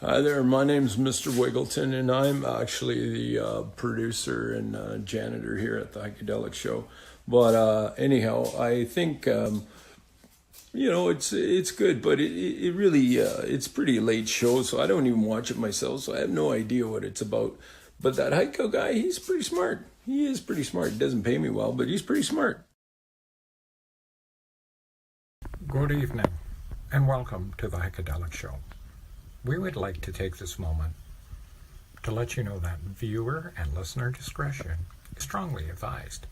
Hi there, my name's Mr. Wiggleton, and I'm actually the producer and janitor here at the Heikadelic show. But anyhow, I think it's good, but it really it's pretty late show, so I don't even watch it myself, so I have no idea what it's about. But that Heiko guy, he's pretty smart. He is pretty smart. He doesn't pay me well, but he's pretty smart. Good evening, and welcome to the Heikadelic show. We would like to take this moment to let you know that viewer and listener discretion is strongly advised.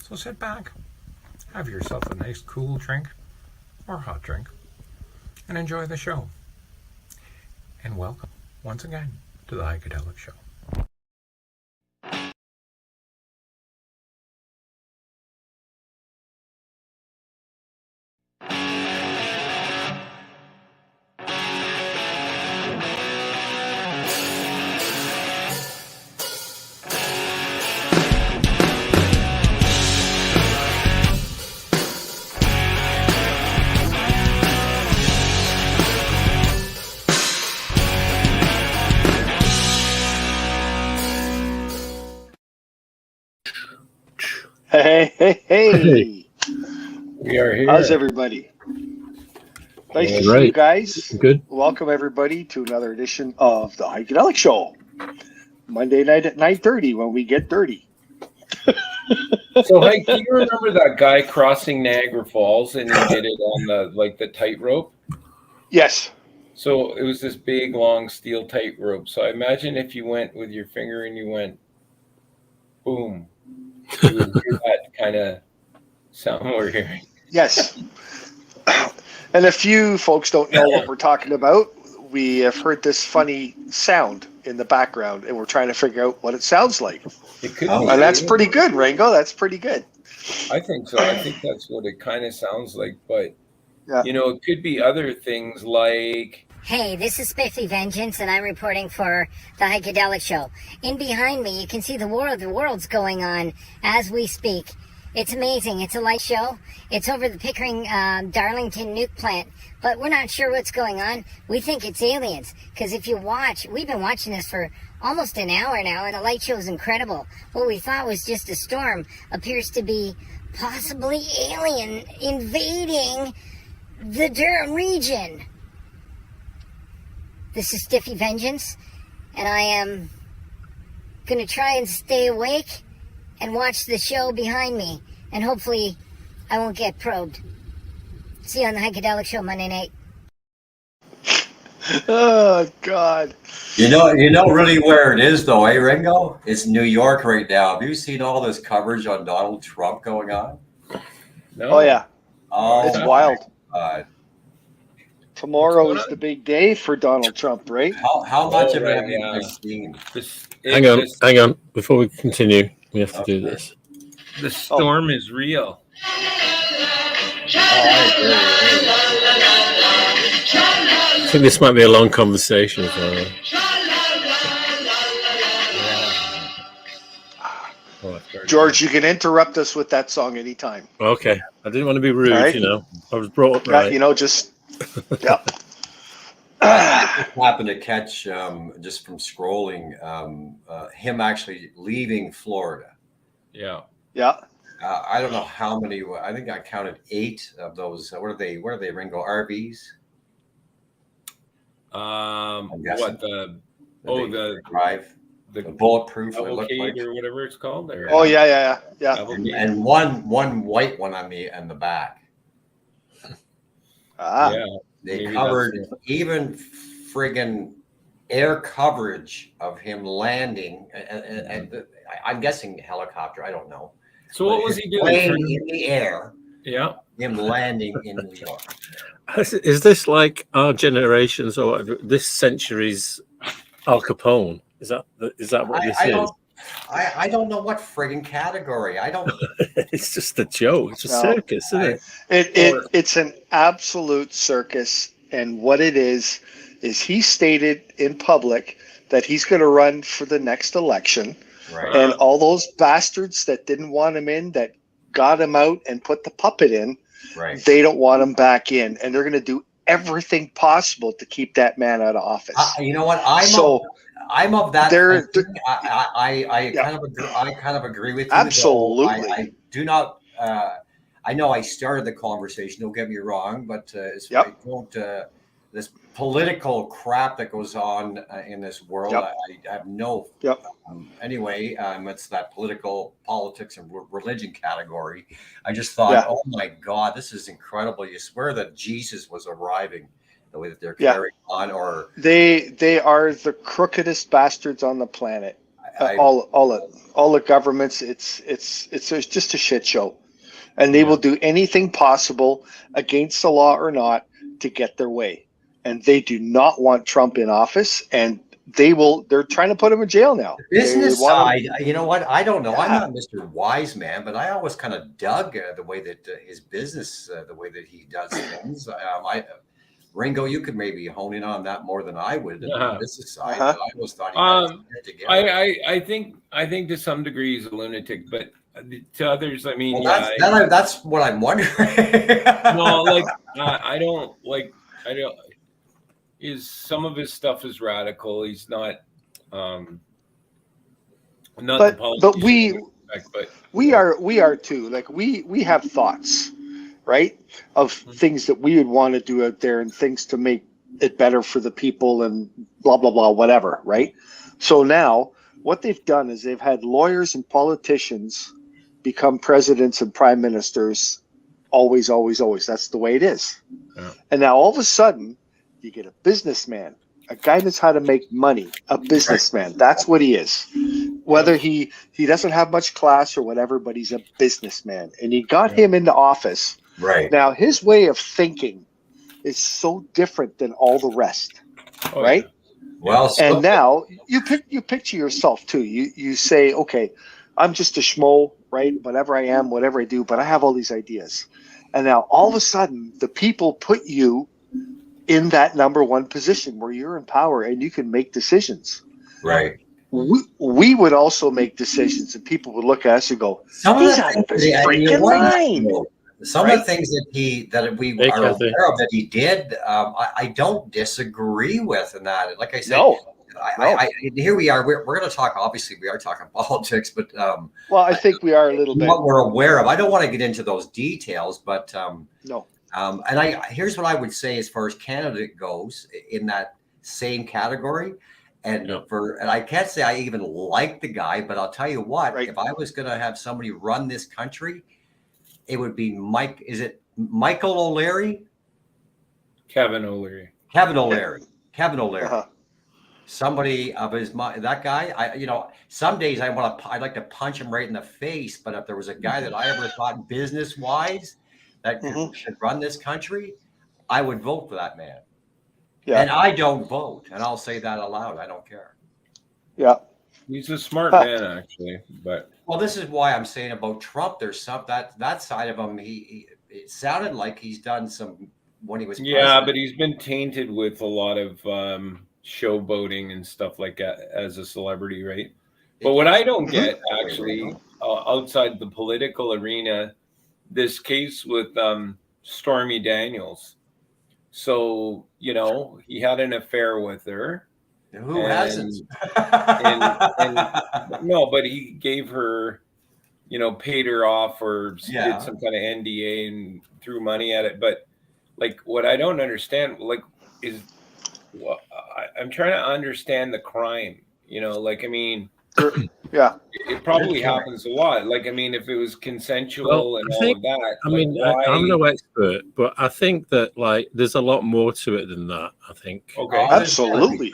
So sit back, have yourself a nice cool drink or hot drink, and enjoy the show. And welcome once again to the Heikadelic show. Hey. We are here. How's everybody? Nice to see you guys. Good. Welcome everybody to another edition of the Heikadelic Show. Monday night at 9:30 when we get dirty. So, Hike, do you remember that guy crossing Niagara Falls and he did it on the tightrope? Yes. So it was this big, long steel tightrope. So I imagine if you went with your finger and you went, boom, you would hear that kind of sound we're hearing. Yes. And if you folks don't know what we're talking about, we have heard this funny sound in the background, and we're trying to figure out what it sounds like. It could be, and that's pretty good, Rango. That's pretty good. I think so. I think that's what it kind of sounds like. But, Yeah. it could be other things like... Hey, this is Spiffy Vengeance, and I'm reporting for the Heikadelic Show. In behind me, you can see the War of the Worlds going on as we speak. It's amazing. It's a light show. It's over the Pickering Darlington nuke plant, but we're not sure what's going on. We think it's aliens, because if you watch, we've been watching this for almost an hour now, and the light show is incredible. What we thought was just a storm appears to be possibly alien invading the Durham region. This is Stiffy Vengeance, and I am going to try and stay awake and watch the show behind me, and hopefully I won't get probed. See you on the Heikadelic Show Monday night. Oh, God. You know really where it is, though, eh, Ringo? It's New York right now. Have you seen all this coverage on Donald Trump going on? No. Oh, yeah. Oh, It's my wild. God. Tomorrow is the big day for Donald Trump, right? How much of it right, have you yeah. guys seen? Hang on. Before we continue, we have to do this. The storm is real. I think this might be a long conversation. George, you can interrupt us with that song anytime. Okay. I didn't want to be rude, Right. you know. I was brought up Yeah, right. you know, just yeah. I happened to catch, just from scrolling, him actually leaving Florida. Yeah. Yeah. I don't know how many. I think I counted 8 of those. What are they, Ringo? RVs? guessing. What the drive, the bulletproof, it looked like. cavalcade or whatever it's called? Or, Oh yeah. cavalcade. And one white one on the back. Ah, Yeah. They Maybe covered that's even friggin' air coverage of him landing, and I'm guessing helicopter. I don't know. So what was he doing? Plane in the air, Yeah. him landing in New York. Is this like our generation's or this century's Al Capone? Is that what this is? I don't know what friggin' category. I don't. It's just a joke. It's a No. circus, isn't it? it's an absolute circus, and what it is he stated in public that he's going to run for the next election, Right. and all those bastards that didn't want him in, that got him out and put the puppet in, Right. they don't want him back in, and they're going to do everything possible to keep that man out of office. You know what? I'm of that. I kind of agree with you. Absolutely. I do not. I know I started the conversation. Don't get me wrong, but Yep. I don't. This political crap that goes on in this world, Yep. I have no. Yep. Anyway, it's that politics and religion category. I just thought, Yeah. oh my God, this is incredible. You swear that Jesus was arriving. The way that they're Yeah. carrying on, or They are the crookedest bastards on the planet. I- All the governments. It's just a shit show, and they will do anything possible against the law or not to get their way. And they do not want Trump in office, and they're trying to put him in jail now. business They want him- side, you know what? I don't know. I'm Yeah. not Mr. Wise Man, but I always kind of dug the way that his business, the way that he does things. Ringo, you could maybe hone in on that more than I would. Uh-huh. The business side, Uh-huh. I always thought he had it together. I think to some degree he's a lunatic, but to others, I mean, Well, that's what I'm wondering. no, like I don't. Some of his stuff is radical. He's not. Not But- the politician but but we are too. Like we have thoughts, right, of things that we would want to do out there and things to make it better for the people and blah blah blah whatever, right? So now what they've done is they've had lawyers and politicians become presidents and prime ministers. Always. That's the way it is. Yeah. And now all of a sudden you get a businessman, a guy that's how to make money, a businessman. That's what he is. Whether he doesn't have much class or whatever, but he's a businessman. And he got him into office. Right. Now, his way of thinking is so different than all the rest, right? Well, And now you picture yourself too. You say, okay, I'm just a schmo, right? Whatever I am, whatever I do, but I have all these ideas. And now all of a sudden the people put you in that number one position where you're in power and you can make decisions. right. We would also make decisions and people would look at us and go, Some he's of out of the his things, freaking mind. Some of the things that we Hey, are Kathy. aware of that he did, I don't disagree with in that. Like I said, No. here we are. We're going to talk. Obviously, we are talking politics, but Well, I think we are a little bit. what we're aware of. I don't want to get into those details, but No. and here's what I would say as far as Canada goes in that same category. And and I can't say I even like the guy, but I'll tell you what, Right. if I was going to have somebody run this country, it would be Mike. Is it Michael O'Leary? Kevin O'Leary. Kevin O'Leary. Kevin O'Leary. Uh-huh. Somebody of that guy. Some days I'd like to punch him right in the face. But if there was a guy that I ever thought business wise that should run this country, I would vote for that man. Yeah. And I don't vote, and I'll say that aloud. I don't care. Yeah. He's a smart man, actually. But well, this is why I'm saying about Trump. There's some that side of him. It sounded like he's done some when he was president. But he's been tainted with a lot of showboating and stuff like that as a celebrity, right? But what I don't get actually outside the political arena, this case with Stormy Daniels. So, he had an affair with her. Who hasn't? No, but he gave her, paid her off or did some kind of NDA and threw money at it. But what I don't understand, is I'm trying to understand the crime, Yeah. It probably happens a lot. If it was consensual and all of that. I'm no expert, but I think that there's a lot more to it than that. I think. Okay. Absolutely.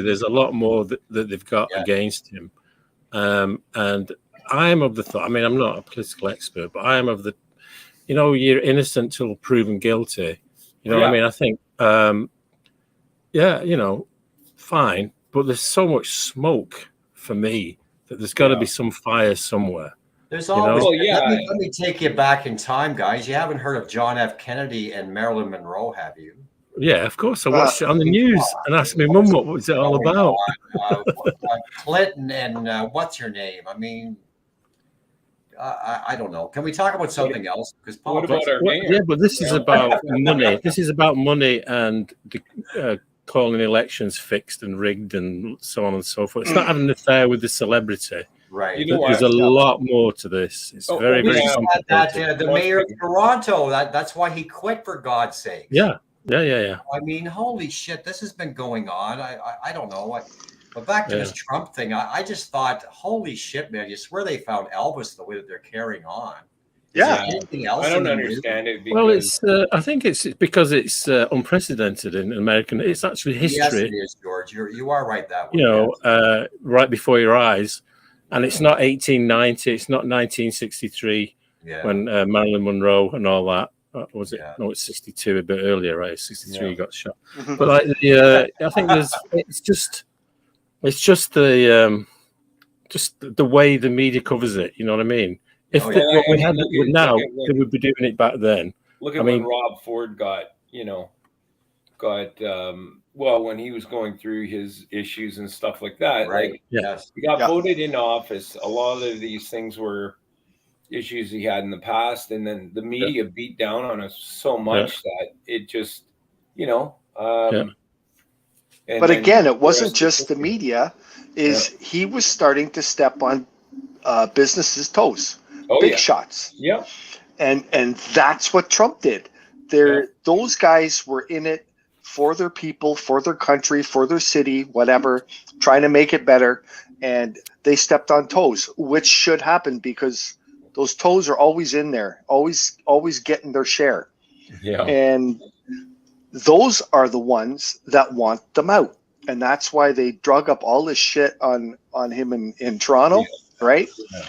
There's a lot more that they've got against him. And I am of the thought. I'm not a political expert, but I am of the. You're innocent till proven guilty. I think. Fine, but there's so much smoke. For me, that there's got to be some fire somewhere. There's always. Let me take you back in time, guys. You haven't heard of John F. Kennedy and Marilyn Monroe, have you? Yeah, of course. I watched it on the news and asked my mum what was it all about. Clinton and what's your name? I don't know. Can we talk about something else? Because what about our mayor? Yeah, but this is about money. This is about money and calling elections fixed and rigged and so on and so forth. It's not having an affair with the celebrity. Right. There's a lot more to this. It's very, very complicated. The mayor of Toronto, that's why he quit, for God's sake. Yeah. Holy shit, this has been going on. I don't know. But back to this Trump thing, I just thought, holy shit, man, you swear they found Elvis the way that they're carrying on. Yeah. Anything else? I don't understand it. Because... Well, I think it's because it's unprecedented in American. It's actually history. Yes, it is, George. You are right that way. Right before your eyes, and it's not 1890. It's not 1963 when Marilyn Monroe and all that. Was it? No, it's 62, a bit earlier, right? 63 got shot. But I think it's just the way the media covers it. You know what I mean? If what we had now, they would be doing it back then. Look at when Rob Ford got when he was going through his issues and stuff like that. Right. He got voted into office. A lot of these things were issues he had in the past, and then the media beat down on us so much that it just, But again, it wasn't just the media. He was starting to step on businesses' toes. Big shots. Yeah. And that's what Trump did. Those guys were in it for their people, for their country, for their city, whatever, trying to make it better. And they stepped on toes, which should happen because those toes are always in there, always getting their share. Yeah. And those are the ones that want them out. And that's why they drug up all this shit on him in Toronto, right? Yeah.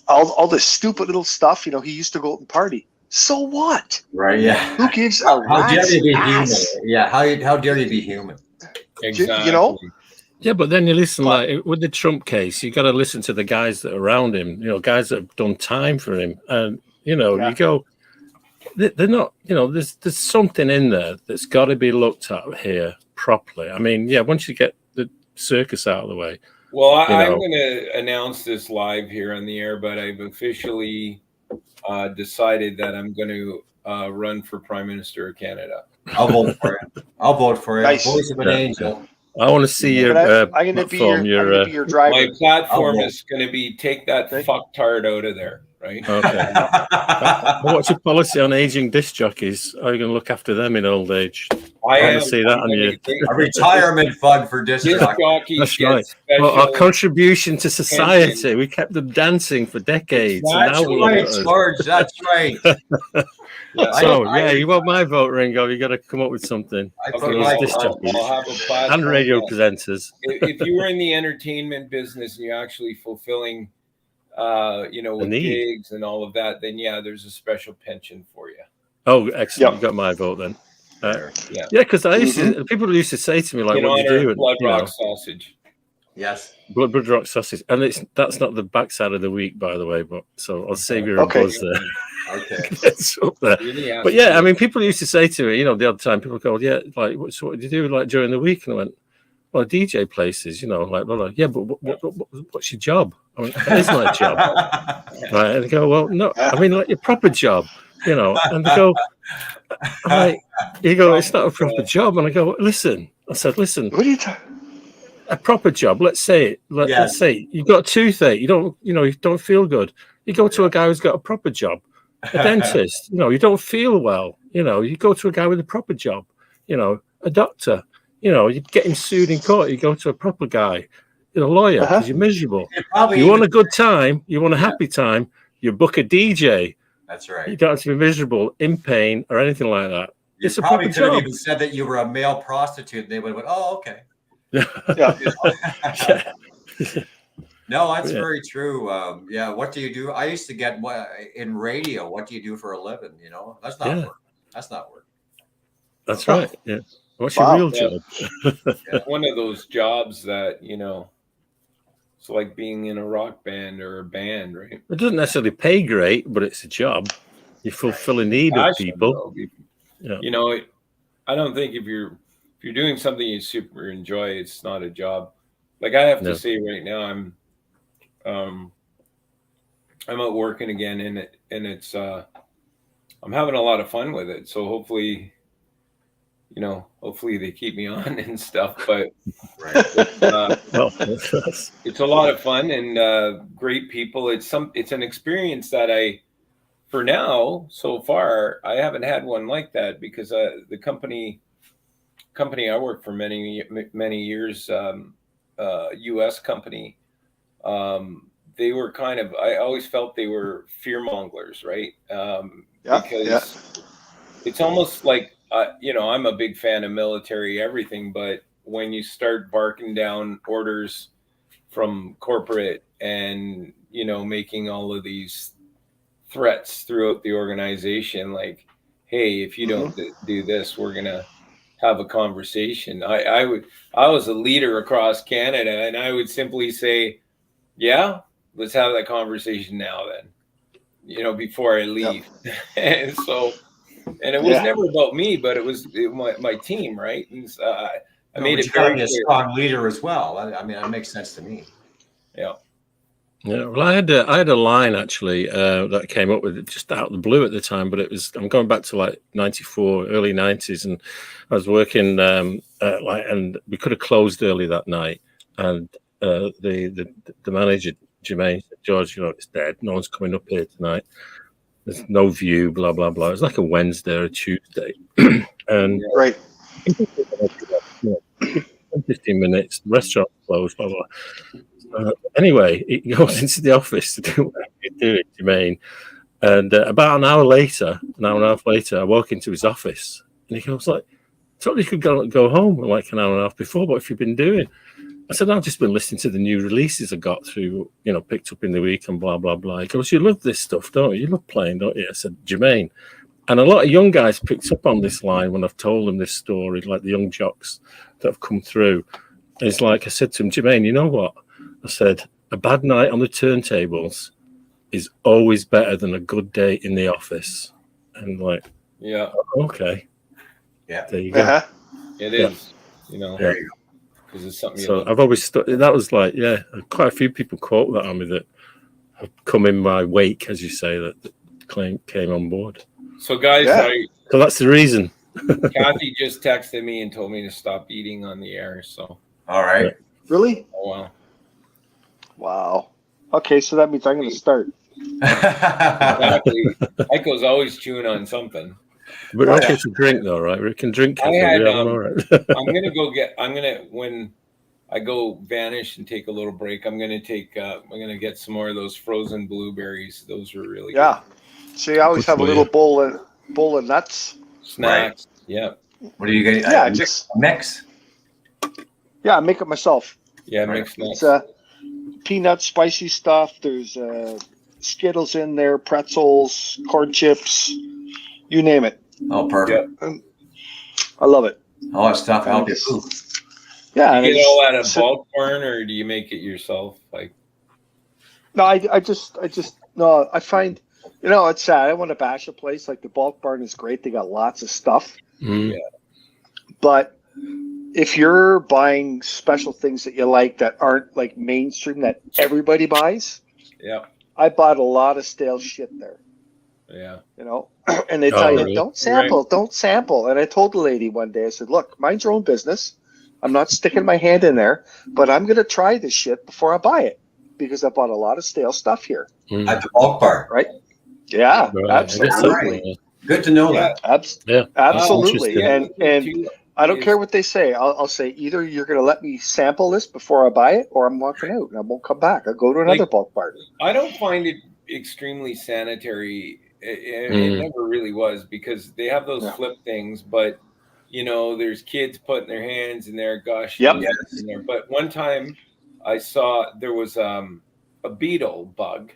All this stupid little stuff, he used to go out and party. So what? Right, yeah. Who gives a rat's ass? Yeah, how dare you be human? Exactly. Yeah, but then you listen, with the Trump case, you got to listen to the guys that are around him, guys that have done time for him. And, you go, they're not, there's something in there that's got to be looked at here properly. Once you get the circus out of the way. Well, I'm going to announce this live here on the air, but I've officially decided that I'm going to run for Prime Minister of Canada. I'll vote for it. Nice. Voice of an angel. I want to see your I'm gonna be platform. your driver. My platform is going to be take that fucktard out of there, right? Okay. What's your policy on aging disc jockeys? Are you going to look after them in old age? I want to see that on you. A retirement fund for disc jockeys. That's right. Well, our contribution to society. Pension. We kept them dancing for decades. That's right, George. That's right. You want my vote, Ringo? You got to come up with something. I'll have a platform and radio presenters. If you were in the entertainment business and you're actually fulfilling, with gigs and all of that, then there's a special pension for you. Oh, excellent! You got my vote then. Because I used to. People used to say to me like, "What do you do?" Blood rock sausage. Yes, blood rock sausage, and that's not the backside of the week, by the way. But so I'll save you a buzz there. Okay, it's up there. But I mean, people used to say to me, the other time, people go, like, so what do you do like during the week? And I went, well, DJ places, like, but what's your job? I mean, it's my job, right? And they go, well, no, I mean, like your proper job, And they go, it's not a proper job, and I go, listen. I said, listen. What are you talking? A proper job. Let's say it. Let's say you've got a toothache. You don't feel good. You go to a guy who's got a proper job, a dentist. You don't feel well. You go to a guy with a proper job. A doctor. You get him sued in court. You go to a proper guy, a lawyer, because you're miserable. You want a good time. You want a happy time. You book a DJ. That's right. You don't have to be miserable, in pain, or anything like that. It's a proper job. You could have even said that you were a male prostitute, and they would have went, "Oh, okay." No, that's very true. What do you do? I used to get in radio. What do you do for a living? That's not work. That's not work. That's right. Yeah. What's your real job? One of those jobs that it's like being in a rock band or a band, right? It doesn't necessarily pay great, but it's a job. You fulfill a need of people. I don't think if you're doing something you super enjoy, it's not a job. Like I have to say right now, I'm out working again, and it's I'm having a lot of fun with it. So hopefully they keep me on and stuff. But it's a lot of fun and great people. It's an experience that for now, so far, I haven't had one like that because the company I worked for many years, U.S. company, they were I always felt they were fear mongers, right? Because it's almost like, I'm a big fan of military everything, but when you start barking down orders from corporate and, making all of these threats throughout the organization, like, hey, if you don't do this, we're going to have a conversation. I was a leader across Canada, and I would simply say, let's have that conversation now then, before I leave. And so, and it was never about me, but it was my team, right? And I made it very a strong leader as well. I mean, that makes sense to me. Yeah. Yeah, well, I had a line actually that came up with it just out of the blue at the time, but I'm going back to like 94, early 90s, and I was working and we could have closed early that night, and the manager Jermaine said, George, it's dead. No one's coming up here tonight. There's no view, blah blah blah. It was like a Wednesday or a Tuesday, and 15 minutes, the restaurant closed, blah blah. Anyway, he goes into the office to do what he's doing, Jermaine. And about an hour and a half later, I walk into his office, and he goes like, "I thought you could go home like an hour and a half before. What have you been doing?" I said, "I've just been listening to the new releases I got through, picked up in the week and blah blah blah." He goes, "You love this stuff, don't you? You love playing, don't you?" I said, "Jermaine." And a lot of young guys picked up on this line when I've told them this story, like the young jocks that have come through. And it's like I said to him, "Jermaine, you know what?" I said, "A bad night on the turntables is always better than a good day in the office." And like, okay. Yeah. There you go. It is, There you go. Because it's something. So I've always that was like, quite a few people quote that on me that have come in my wake, as you say, that came on board. So guys, so that's the reason. Kathy just texted me and told me to stop eating on the air. So, All right. Really? oh well. Wow. Okay, so that means I'm going to start. Exactly. Heiko's always chewing on something. But Oh, okay yeah. to drink though, right? We can drink. I Kathy. had, We have all right. when I go vanish and take a little break, I'm gonna get some more of those frozen blueberries. Those are really Yeah. So you always Good have a for little you. bowl of nuts. good snacks. Yeah. What do you get? Yeah, just mix. yeah, I make it myself. Yeah, Right. mixed nuts. It's peanut spicy stuff. There's Skittles in there, pretzels, corn chips, you name it. Oh, perfect. I love it. All that stuff help you Nice. poop. Yeah. Do and you I get all just that at sit- bulk barn, or do you make it yourself? Like, No, I just no. I find, it's sad. I want to bash a place like the Bulk Barn is great. They got lots of stuff, Mm. but if you're buying special things that you like that aren't like mainstream that everybody buys, yeah, I bought a lot of stale shit there. yeah. And they Oh, tell you really? don't sample. And I told the lady one day, I said, look, mind your own business. I'm not sticking my hand in there, but I'm going to try this shit before I buy it because I bought a lot of stale stuff here. Mm. At the bulk bar. Right? Yeah, Right. I guess that's absolutely. right. Good to know Yeah. that. Yeah. Absolutely. Interesting. And I don't care what they say. I'll say either you're going to let me sample this before I buy it, or I'm walking out and I won't come back. I'll go to another bulk bar. I don't find it extremely sanitary. It never really was, because they have those flip things, but there's kids putting their hands in there, gushing in there. But one time I saw there was a beetle bug,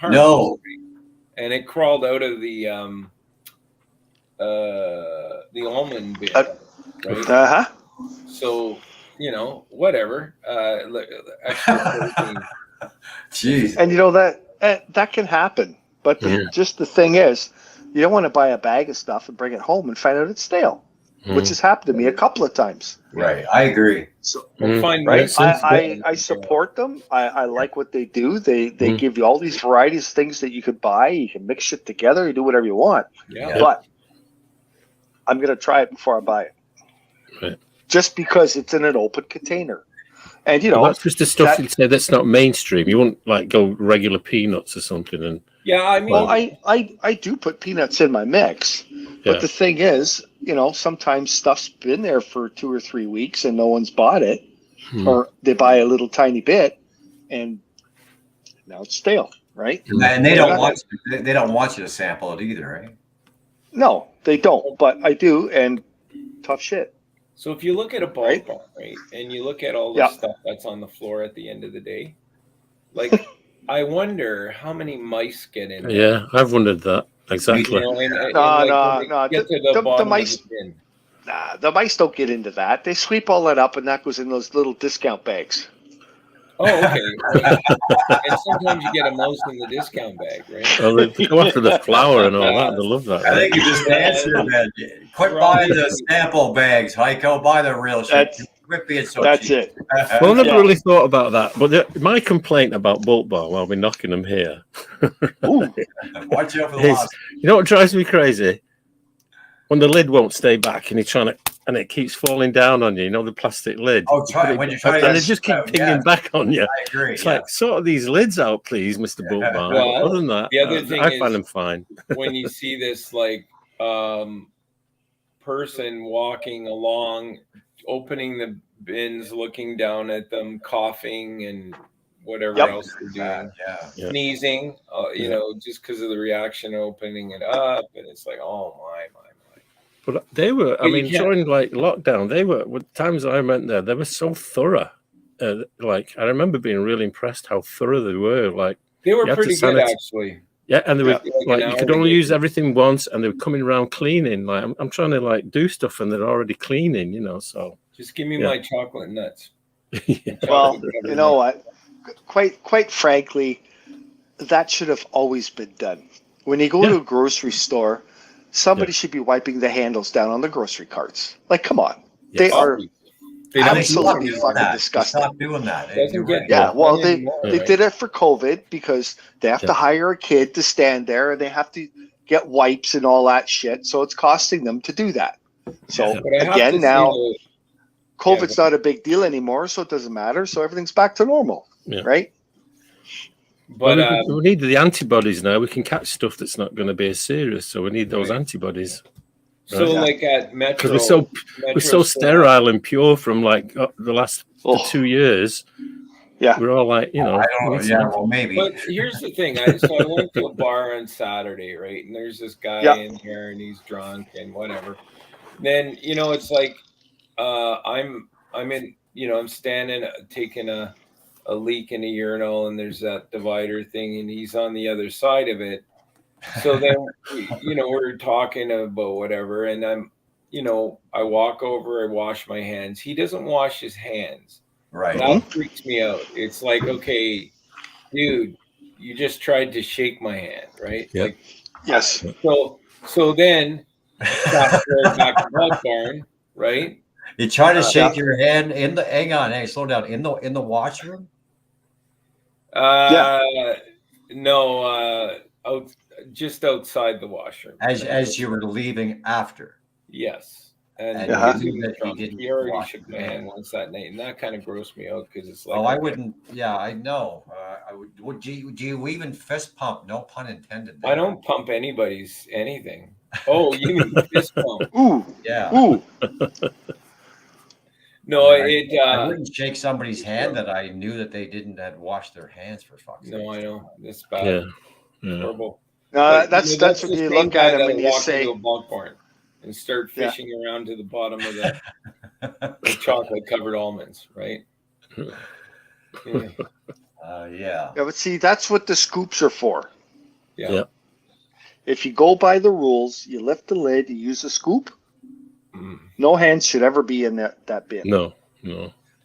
No. and it crawled out of the almond bin, right? Uh-huh. So whatever. Extra protein. Jeez. And that can happen. But just the thing is, you don't want to buy a bag of stuff and bring it home and find out it's stale, which has happened to me a couple of times. Right. I agree. So, Find right? medicine. I support them. I like what they do. They give you all these varieties of things that you could buy. You can mix shit together. You do whatever you want. Yeah. But I'm going to try it before I buy it. Right. Just because it's in an open container. And, Well, that's just the stuff you'd say that's not mainstream. You wouldn't like go regular peanuts or something. And Yeah, I mean, well, I do put peanuts in my mix. But the thing is, sometimes stuff's been there for 2 or 3 weeks and no one's bought it. Or they buy a little tiny bit and now it's stale, right? And they don't want you to sample it either, right? No, they don't, but I do, and tough shit. so if you look at a bulk bar, right, and you look at all the stuff that's on the floor at the end of the day, like I wonder how many mice get in there. yeah, I've wondered that exactly. No. Get to the bottom mice, of the bin. nah, the mice don't get into that. They sweep all that up, and that goes in those little discount bags. Oh, okay. And sometimes you get a mouse in the discount bag, right? Well, they go after the flour and all that. They love that. I think you just answered that. Quit buying the sample bags, Heiko. Buy the real shit. Quit being so That's cheap. it. Well, I never really thought about that. But my complaint about Bulk Bar, while we're knocking them here, Watch out for the loss. you know what drives me crazy? When the lid won't stay back and it keeps falling down on you, the plastic lid. Oh, when you're trying and they just keep pinging back on you. I agree. It's like, sort these lids out, please, Mr. Bulk Bar. Well, Other than that, the other thing I is, find them fine. when you see this person walking along, opening the bins, looking down at them, coughing and whatever else they're doing, sneezing, just because of the reaction, opening it up, and it's like, oh my. But they were, during lockdown, they were, with times I went there, they were so thorough. I remember being really impressed how thorough they were. Like, they were pretty good, actually. Yeah, and they were you could only use everything once, and they were coming around cleaning. Like, I'm trying to do stuff, and they're already cleaning, So just give me my chocolate nuts. Well, you know what? Quite frankly, that should have always been done. When you go to a grocery store, somebody should be wiping the handles down on the grocery carts. Like, come on. They are absolutely fucking disgusting. Stop doing that. Yeah, well, they did it for COVID because they have to hire a kid to stand there and they have to get wipes and all that shit. So it's costing them to do that. So But I have to again, say, now though, COVID's not a big deal anymore, so it doesn't matter. So everything's back to normal, right? but we need the antibodies now. We can catch stuff that's not going to be as serious, so we need those antibodies. so Yeah. like at Metro, Because we're so sterile and pure from like the last 2 years. Yeah, we're all like, you know. I don't know. Yeah, well, maybe. But here's the thing. So I went to a bar on Saturday, right? And there's this guy in here, and he's drunk and whatever. Then it's like I'm in, I'm standing taking a leak in a urinal, and there's that divider thing, and he's on the other side of it. So then we're talking about whatever, and I walk over, I wash my hands. He doesn't wash his hands. Right. That freaks me out. It's like, okay, dude, you just tried to shake my hand, right? Yep. Like, yes. So then fast forward back to Blood Barn, right? You try to shake your hand in the. Hang on, hey, slow down. In the washroom. No, just outside the washroom. As you were leaving after. Yes. And he already shook my hand once that night, and that kind of grossed me out because it's like. Oh, I wouldn't. Yeah, I know. I would. Do you even fist pump? No pun intended. I don't pump anybody's anything. Oh, you mean fist pump? Ooh. Yeah. Ooh. No, I wouldn't shake somebody's hand that I knew that they didn't had washed their hands for fuck's sake. No, I know. It's bad. Yeah. Horrible. No, that's what you look at him when you walk say. into a bog barn and start fishing around to the bottom of the chocolate covered almonds, right? Yeah. Yeah, but see, that's what the scoops are for. Yeah. If you go by the rules, you lift the lid, you use a scoop. No hands should ever be in that bin. No.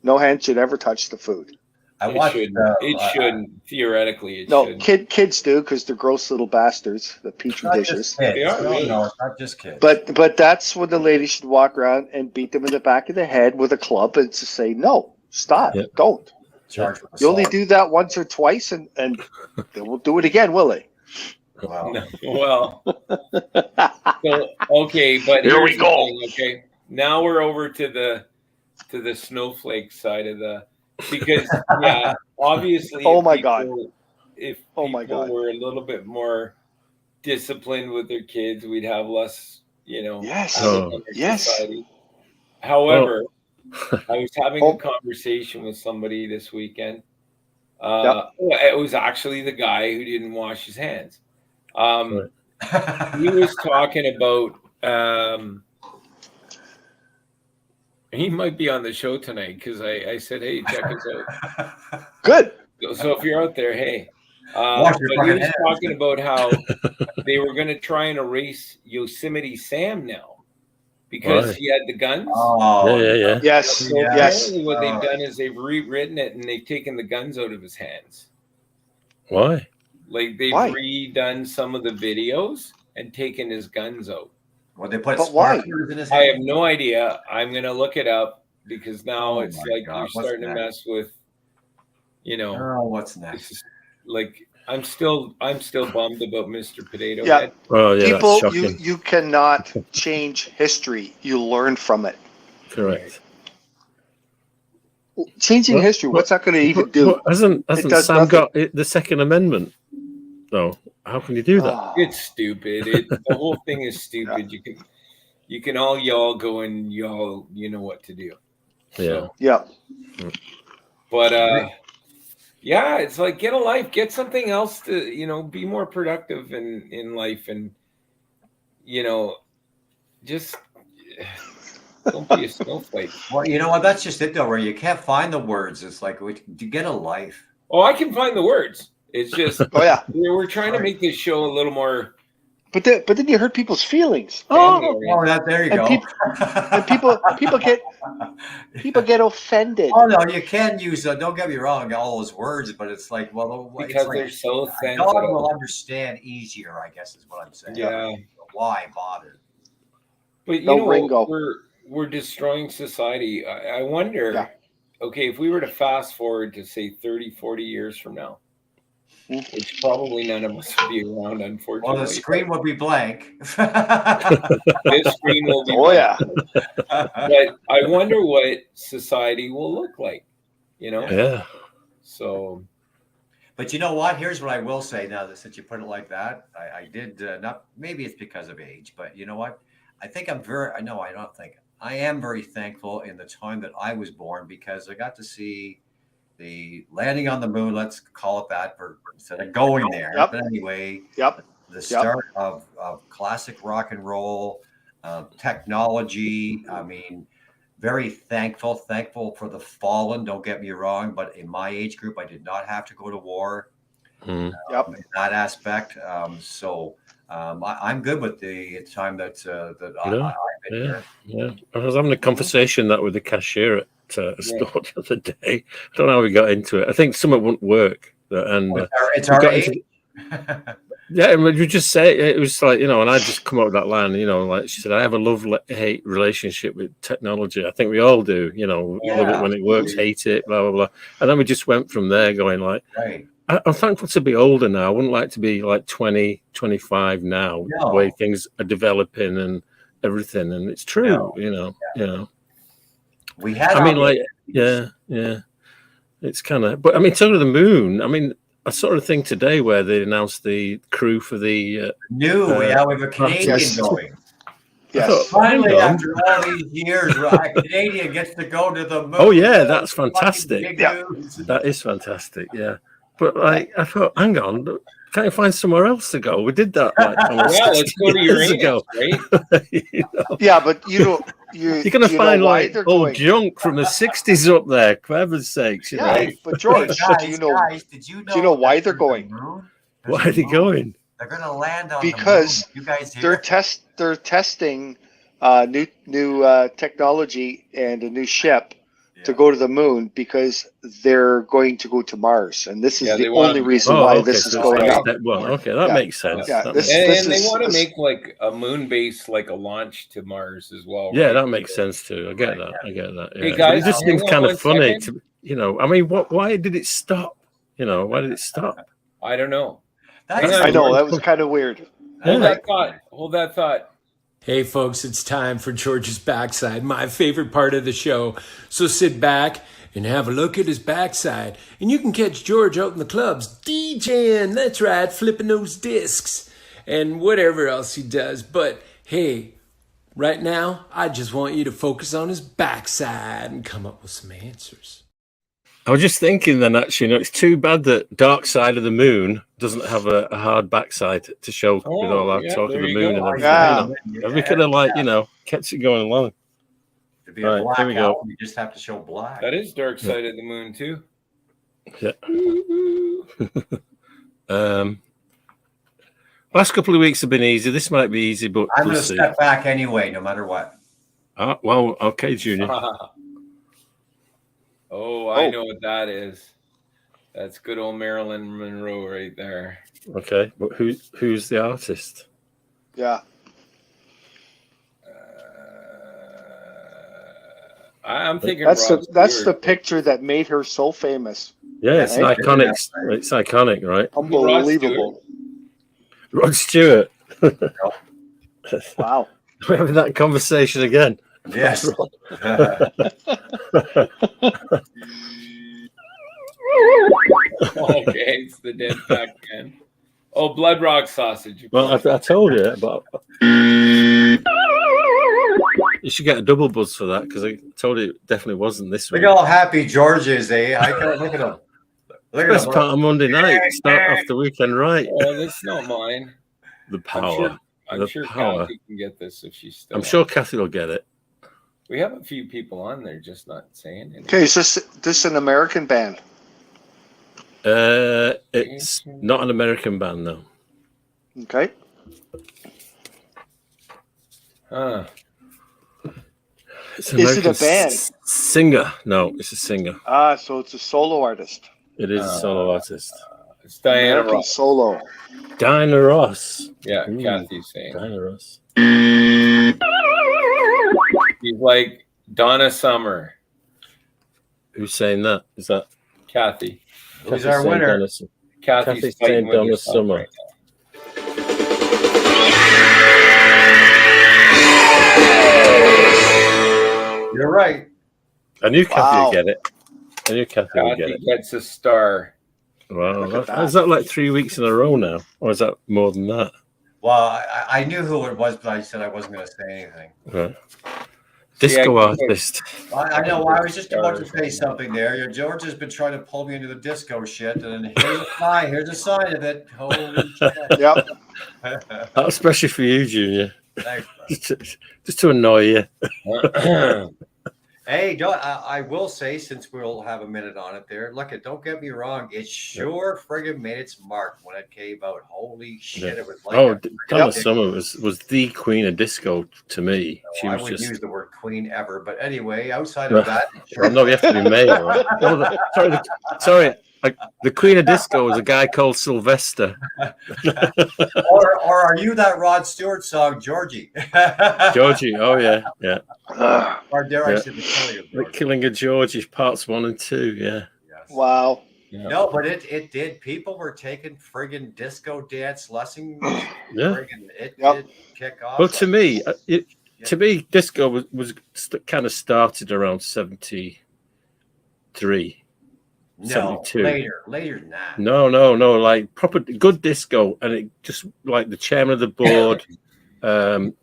No hands should ever touch the food. It shouldn't. Theoretically, it shouldn't. Kids do because they're gross little bastards, the petri dishes. They are. No, it's not just kids. But that's when the lady should walk around and beat them in the back of the head with a club and to say, no, stop, don't. You only do that once or twice, and they won't do it again, will they? Wow. No, well, so, okay, but here we go. Thing, okay, now we're over to the snowflake side of because obviously. Oh my God! If people were a little bit more disciplined with their kids, we'd have less, Yes. Society. However, I was having a conversation with somebody this weekend. It was actually the guy who didn't wash his hands. He was talking about. He might be on the show tonight because I said, "Hey, check us out." Good. So if you're out there, hey. But he was talking about how they were going to try and erase Yosemite Sam now because he had the guns. Oh, yeah. Yes. So apparently what they've done is they've rewritten it and they've taken the guns out of his hands. Why? Like they've redone some of the videos and taken his guns out. Well, they put sparklers in his hand. I have no idea. I'm going to look it up because now it's like you're starting to mess with, what's next? Like I'm still bummed about Mr. Potato Head. Oh yeah, people, you cannot change history. You learn from it. Correct. Changing history, what's that going to even do? Hasn't Sam got the Second Amendment? No, how can you do that? It's stupid. The whole thing is stupid. You can all y'all go and y'all, you know what to do. Yeah. But it's like get a life, get something else to, be more productive in life, and just don't be a snowflake. Well, you know what? That's just it, though. Where you can't find the words. It's like, you get a life. Oh, I can find the words. It's just, we're trying to make this show a little more. But then you hurt people's feelings. There you go. People get offended. Oh no, you can use. Don't get me wrong, all those words, but it's like, because they're so sensitive. God will understand easier, I guess, is what I'm saying. Yeah. Why bother? But we're destroying society. I wonder. Okay, if we were to fast forward to say 30, 40 years from now, which probably none of us will be around, unfortunately. Well, the screen will be blank. This screen will be Oh, yeah. But I wonder what society will look like, Yeah. So, but you know what? Here's what I will say now that since you put it like that, I did not, maybe it's because of age, but you know what? I think I am very thankful in the time that I was born because I got to see the landing on the moon, let's call it that, instead of going there. Yep. But anyway, Yep. the start of classic rock and roll, technology. I mean, very thankful for the fallen. Don't get me wrong, but in my age group, I did not have to go to war. Yep. In that aspect. I'm good with the time that I've been here. Yeah. I was having a conversation with the cashier at a store the other day. I don't know how we got into it. I think something wouldn't work. And it's our age. Yeah, and you just say it was like, and I just come up with that line, like she said, I have a love-hate relationship with technology. I think we all do, love it when it works, hate it, blah, blah, blah. And then we just went from there going like, I'm thankful to be older now. I wouldn't like to be like 20, 25 now, the way things are developing and everything. And it's true, We had, it's kind of, but I mean, to the moon, I mean, I saw a thing today where they announced the crew for the we have a Canadian going. Yes. Finally, after all these years, a Canadian gets to go to the moon. Oh yeah, that's fantastic. Yeah. That is fantastic. Yeah, but I thought, hang on, can't you find somewhere else to go? We did that let's go to Uranus, right? Yeah, but you're going to find like old junk from the 60s up there, for heaven's sakes. But George, do you know why they're going? Why are they going? They're going to land on because the moon. You guys hear? They're testing new technology and a new ship to go to the moon because they're going to go to Mars, and this is the only reason why this is going on. That makes sense. Yeah, and they want to make like a moon base, like a launch to Mars as well. Yeah, that makes sense too. I get that. Yeah. Hey guys, it just seems kind of funny to, I mean, why did it stop? Why did it stop? I don't know. I know that was kind of weird. Hold that thought. Hey folks, it's time for George's backside, my favorite part of the show. So sit back and have a look at his backside. And you can catch George out in the clubs, DJing, that's right, flipping those discs, and whatever else he does. But hey, right now, I just want you to focus on his backside and come up with some answers. I was just thinking then, actually, it's too bad that Dark Side of the Moon doesn't have a hard backside to show with all our talk of the moon and everything. We could have, kept it going along. To be a black out, we just have to show black. That is Dark Side of the Moon, too. Yeah. Last couple of weeks have been easy. This might be easy, but I'm going to step back anyway, no matter what. Well, okay, Junior. I know what that is. That's good old Marilyn Monroe right there. Okay, but who's the artist? Yeah. I'm thinking that's the picture that made her so famous. Yeah, it's iconic. It's iconic, right? Unbelievable. Rod Stewart. Wow. We're having that conversation again. Yes. Okay, it's the dead back again. Oh, Blood Rock Sausage. Well, I told you, but you should get a double buzz for that because I told you it definitely wasn't this week. Look how happy George is, eh? I can't look at him. That's part of Monday night. Start off the weekend right. Oh, that's not mine. The power. I'm sure Kathy can get this if she's still. I'm sure Kathy will get it. We have a few people on there, just not saying anything. Okay, is this an American band? It's not an American band, though. Okay. Is it a band? Singer. No, it's a singer. So it's a solo artist. It is a solo artist. It's Diana American Ross. Solo. Diana Ross. Yeah, Kathy's saying. Diana Ross. He's like Donna Summer. Who's saying that? Is that Kathy? Who's our winner? Kathy's fighting with Donna herself Summer. right now. You're right. I knew Kathy Wow. would get it. I knew Kathy would get Kathy it. gets a star. Wow. Look at that. Is that like 3 weeks in a row now? Or is that more than that? Well, I knew who it was, but I said I wasn't going to say anything. Right. Disco I think artist. I know. I was just about to say something there. Your George has been trying to pull me into the disco shit, and here's a sign. Here's a sign of it. Holy shit! Yep. That's especially for you, Junior. Thanks, Just to annoy you. hey, I will say, since we'll have a minute on it there, look, don't get me wrong. It sure friggin' made its mark when it came out. Holy shit! It was like Donna Summer was the queen of disco to me. She I was wouldn't just. use the word queen ever, but anyway, outside of that, Well, no, you have to be male, right? Sorry. The queen of disco was a guy called Sylvester. or are you that Rod Stewart song, Georgie? Georgie, oh yeah. Or dare I say the killing of The Georgie? Killing of Georgie, parts 1 and 2, yeah. Yes. Wow. Yeah. No, but it did. People were taking friggin' disco dance lessons. Yeah. Friggin' it Yep. did kick off. Well, to me, disco was kind of started around 73. no, 72. later than that. No, like proper good disco, and it just like the chairman of the board, and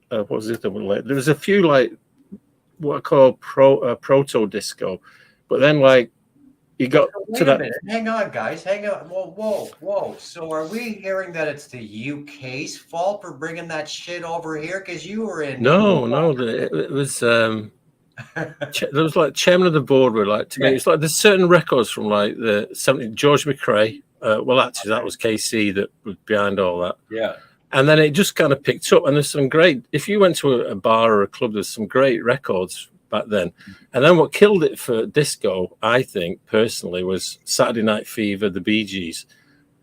what was the other one? Like, there was a few like what I call proto disco, but then like you got Wait to a that. minute. Hang on, guys. Hang on. Whoa. So are we hearing that it's the UK's fault for bringing that shit over here? Because you were in. No, it was. There was like chairman of the board were like to me. It's like there's certain records from like the 70s. George McRae. Well, actually, that was KC that was behind all that. Yeah. And then it just kind of picked up. And there's some great. If you went to a bar or a club, there's some great records back then. And then what killed it for disco, I think personally, was Saturday Night Fever, the Bee Gees.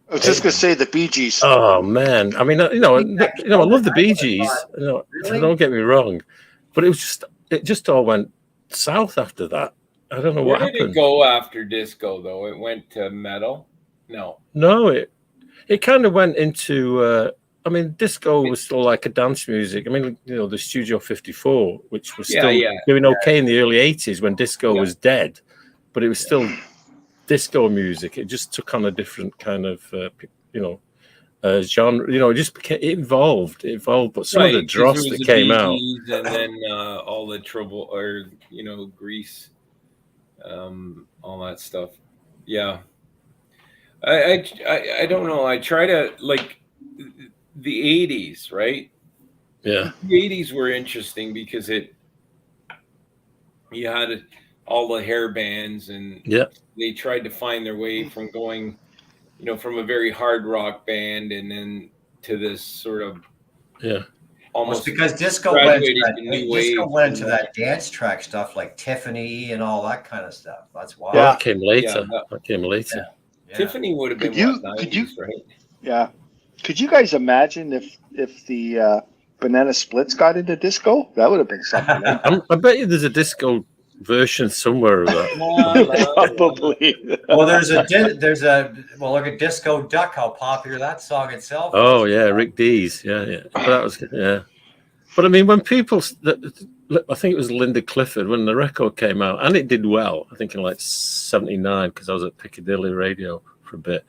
I was just gonna say the Bee Gees. Oh man, I mean, I love the Bee Gees. So don't get me wrong, but it just all went south after that. I don't know what happened. Where did it go after disco though? It went to metal. No, it kind of went into. I mean, disco was still like a dance music. I mean, the Studio 54, which was still doing okay in the early 80s when disco was dead, but it was still disco music. It just took on a different kind of, genre. It just it evolved. But some of the dross that came out, and then all the trouble, or Grease, all that stuff. Yeah, I don't know. I try to like the 80s, right? Yeah, the 80s were interesting because you had all the hair bands, and they tried to find their way from going, from a very hard rock band and then to this sort of almost because disco went into that dance track stuff like Tiffany and all that kind of stuff. That's why that came later. Yeah. Tiffany would have been could you right? Yeah. Could you guys imagine if the Banana Splits got into disco? That would have been something. Right? I bet you there's a disco version somewhere of that. Probably. Well, look at Disco Duck, how popular that song itself was. Oh yeah, Rick Dees. Yeah. But that was But I mean, when people, I think it was Linda Clifford when the record came out, and it did well. I think in like '79 because I was at Piccadilly Radio for a bit.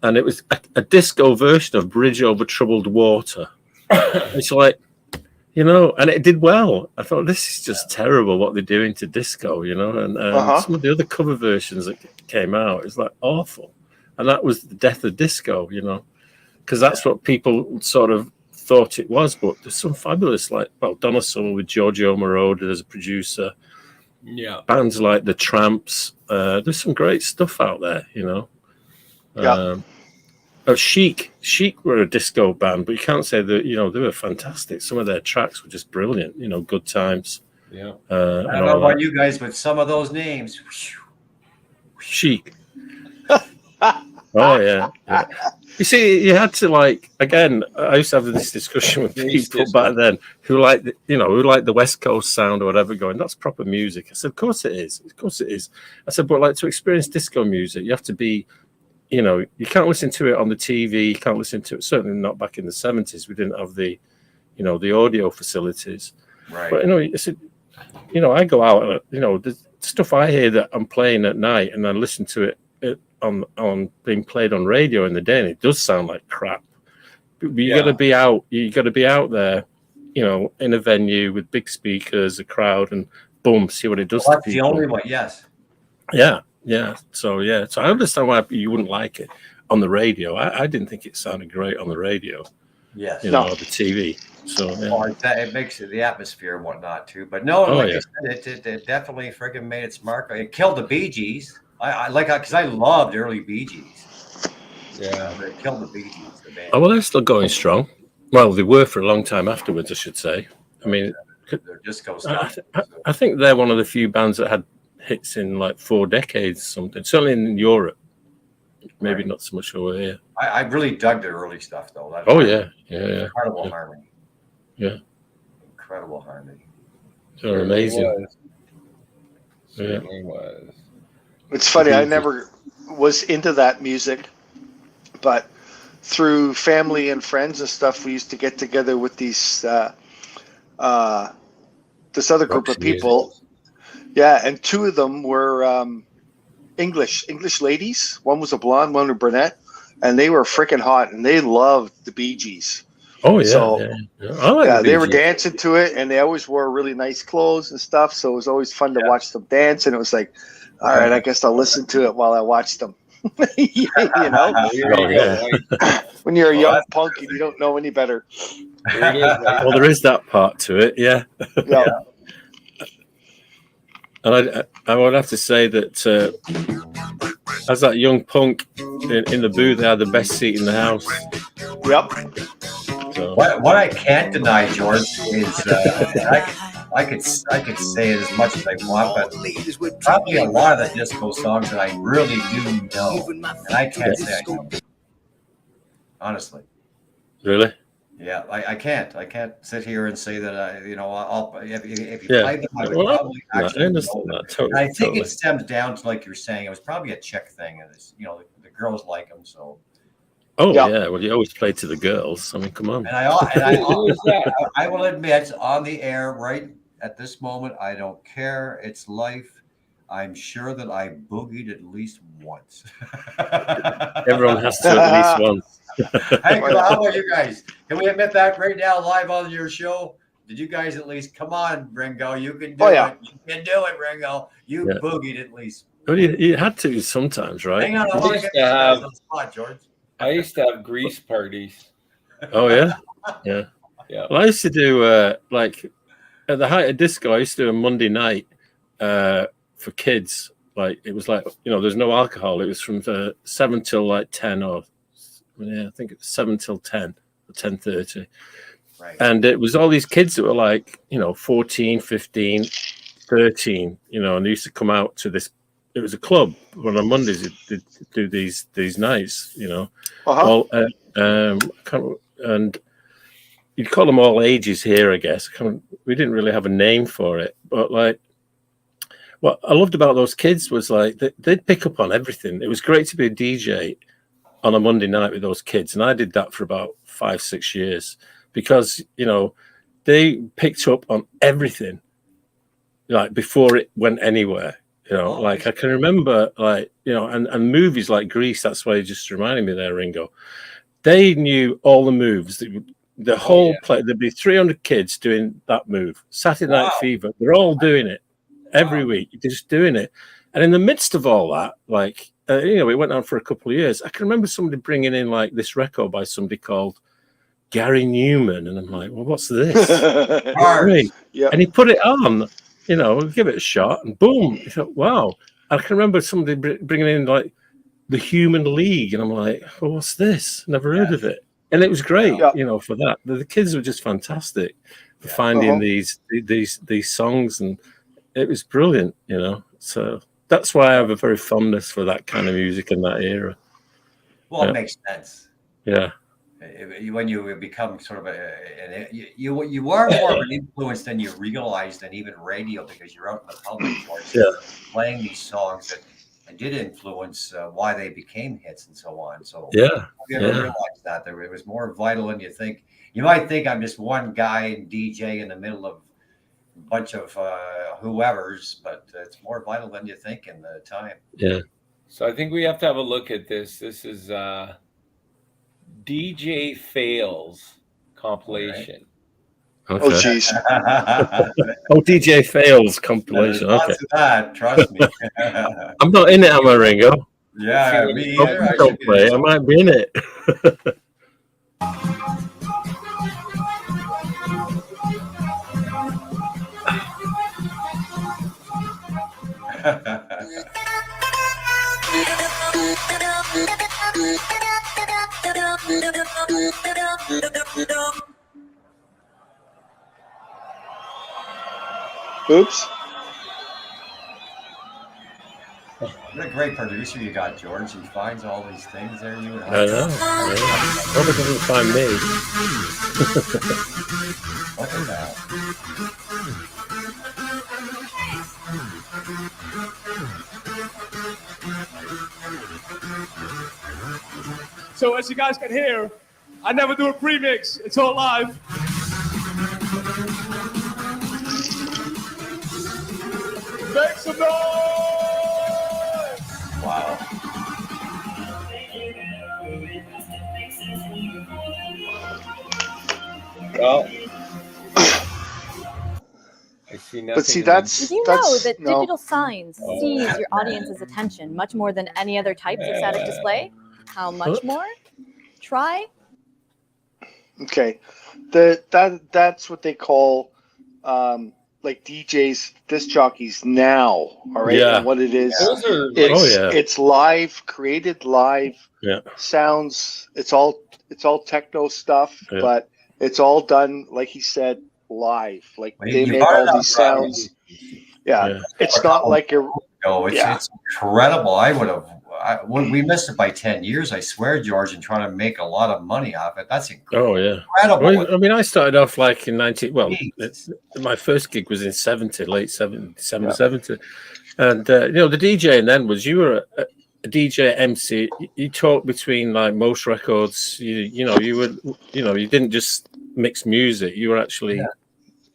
And it was a disco version of Bridge Over Troubled Water. It's like, and it did well. I thought, this is just terrible what they're doing to disco, and some of the other cover versions that came out, it's like awful. And that was the death of disco, because that's what people sort of thought it was. But there's some fabulous, Donna Summer with Giorgio Moroder as a producer. Yeah. Bands like The Tramps. There's some great stuff out there, Chic were a disco band, but you can't say that they were fantastic. Some of their tracks were just brilliant. Good times. Yeah. I don't know about you guys, but some of those names. Chic. Oh yeah. You see, you had to again. I used to have this discussion with people back then who like the West Coast sound or whatever. Going, that's proper music. I said, of course it is. I said, but to experience disco music, you have to be you can't listen to it on the TV. You can't listen to it. Certainly not back in the 70s. We didn't have the audio facilities. Right. But I go out. The stuff I hear that I'm playing at night, and I listen to it on being played on radio in the day, and it does sound like crap. But you got to be out. You got to be out there, in a venue with big speakers, a crowd, and boom, see what it does to people. That's the only one. Yes. Yeah. So I understand why you wouldn't like it on the radio. I didn't think it sounded great on the radio. Yes. Or the TV. So it makes the atmosphere and whatnot too. But no, I said, it definitely freaking made its mark. It killed the Bee Gees. I like because I loved early Bee Gees. Yeah, but it killed the Bee Gees. The band. Oh well, they're still going strong. Well, they were for a long time afterwards, I should say. I mean, their disco stuff. I think they're one of the few bands that had hits in like 4 decades, something. Certainly in Europe, maybe not so much over here. I really dug their early stuff though. Yeah. Incredible harmony. Yeah. Incredible harmony. They're amazing. Certainly was. It's funny. I never was into that music, but through family and friends and stuff, we used to get together with these this other group of people. Yeah, and 2 of them were English ladies. One was a blonde, one a brunette, and they were freaking hot, and they loved the Bee Gees. Oh yeah, so, I like they were dancing to it, and they always wore really nice clothes and stuff. So it was always fun to watch them dance, and it was like, all right, I guess I'll listen to it while I watch them. When you're a young punk and you don't know any better. Well, there is that part to it, yeah. And I would have to say that as that young punk in the booth, they had the best seat in the house. Yep. So. What I can't deny, George, is I could say it as much as I want, but probably a lot of the disco songs that I really do know, and I can't say I know. Honestly. Really? Yeah, I can't sit here and say that I'll if you play them, I would probably actually know them. Totally, I think it stems down to, like you're saying, it was probably a chick thing, and the girls like them, so. Oh yeah, well you always play to the girls. I mean, come on. And I will admit on the air right at this moment, I don't care. It's life. I'm sure that I boogied at least once. Everyone has to at least once. Hey, how about you guys? Can we admit that right now, live on your show? Did you guys at least come on, Ringo? You can do it. You can do it, Ringo. You boogied at least. Well, you had to sometimes, right? Hang on, I want to get this on the spot, George. I used to have grease parties. Oh yeah, yeah. Well, I used to do like at the height of disco. I used to do a Monday night for kids. Like it was like there's no alcohol. It was from 7 till like 10 or I think it was 7 till 10 or 10:30. Right. And it was all these kids that were like 14, 15, 13. And they used to come out to this. It was a club. When on Mondays they'd do these nights, all, and you'd call them all ages here, I guess. We didn't really have a name for it, but like, what I loved about those kids was like they'd pick up on everything. It was great to be a DJ on a Monday night with those kids, and I did that for about 5-6 years because they picked up on everything, like before it went anywhere. Like I can remember, like and movies like Grease. That's why you just reminded me there, Ringo. They knew all the moves. The whole play. There'd be 300 kids doing that move. Saturday Night Fever. They're all doing it every week. They're just doing it. And in the midst of all that, like it went on for a couple of years. I can remember somebody bringing in like this record by somebody called Gary Newman, and I'm like, well, what's this? And he put it on. Give it a shot, and boom! I thought, wow. I can remember somebody bringing in like the Human League, and I'm like, well, what's this? Never heard of it. And it was great, for that. The kids were just fantastic for finding these songs, and it was brilliant, So that's why I have a very fondness for that kind of music in that era. Well, it makes sense. Yeah. When you become sort of you are more of an influence than you realized, and even radio, because you're out in the public playing these songs that did influence why they became hits and so on. So Yeah. have you ever realized that there was more vital than you think? You might think I'm just one guy and DJ in the middle of a bunch of whoever's, but it's more vital than you think in the time. Yeah. So I think we have to have a look at this. This is DJ Fails compilation. Okay. Oh, geez. Oh, DJ Fails compilation. Lots Okay. of that, trust me. I'm not in it, am I, Ringo? Yeah, me either. I Don't should be play. I might be in it. Oops. What a great producer you got, George. He finds all these things there. You and I know. Probably doesn't find me. Look at that. So as you guys can hear, I never do a premix. It's all live. Make some noise! Wow. Well, I see nothing. But see, that's Did you know that's that no. digital signs seize your audience's attention much more than any other types of static display? How much more? Try. Okay, that's what they call like DJs, disc jockeys now. All right, Yeah. and what it is, Those are it's live, created live. Yeah. Sounds. It's all techno stuff, Yeah. but it's all done like he said live. Like Well, they you make brought it all up, these sounds. Yeah, Yeah. it's not like a. No, it's incredible. We missed it by 10 years, I swear, George, and trying to make a lot of money off it. That's incredible. Oh, yeah. Incredible. I mean, I started off like in 90. Well, my first gig was in 70, late 70, December 70. And, the DJing then was you were a DJ MC. You talked between like most records. You didn't just mix music. You were actually,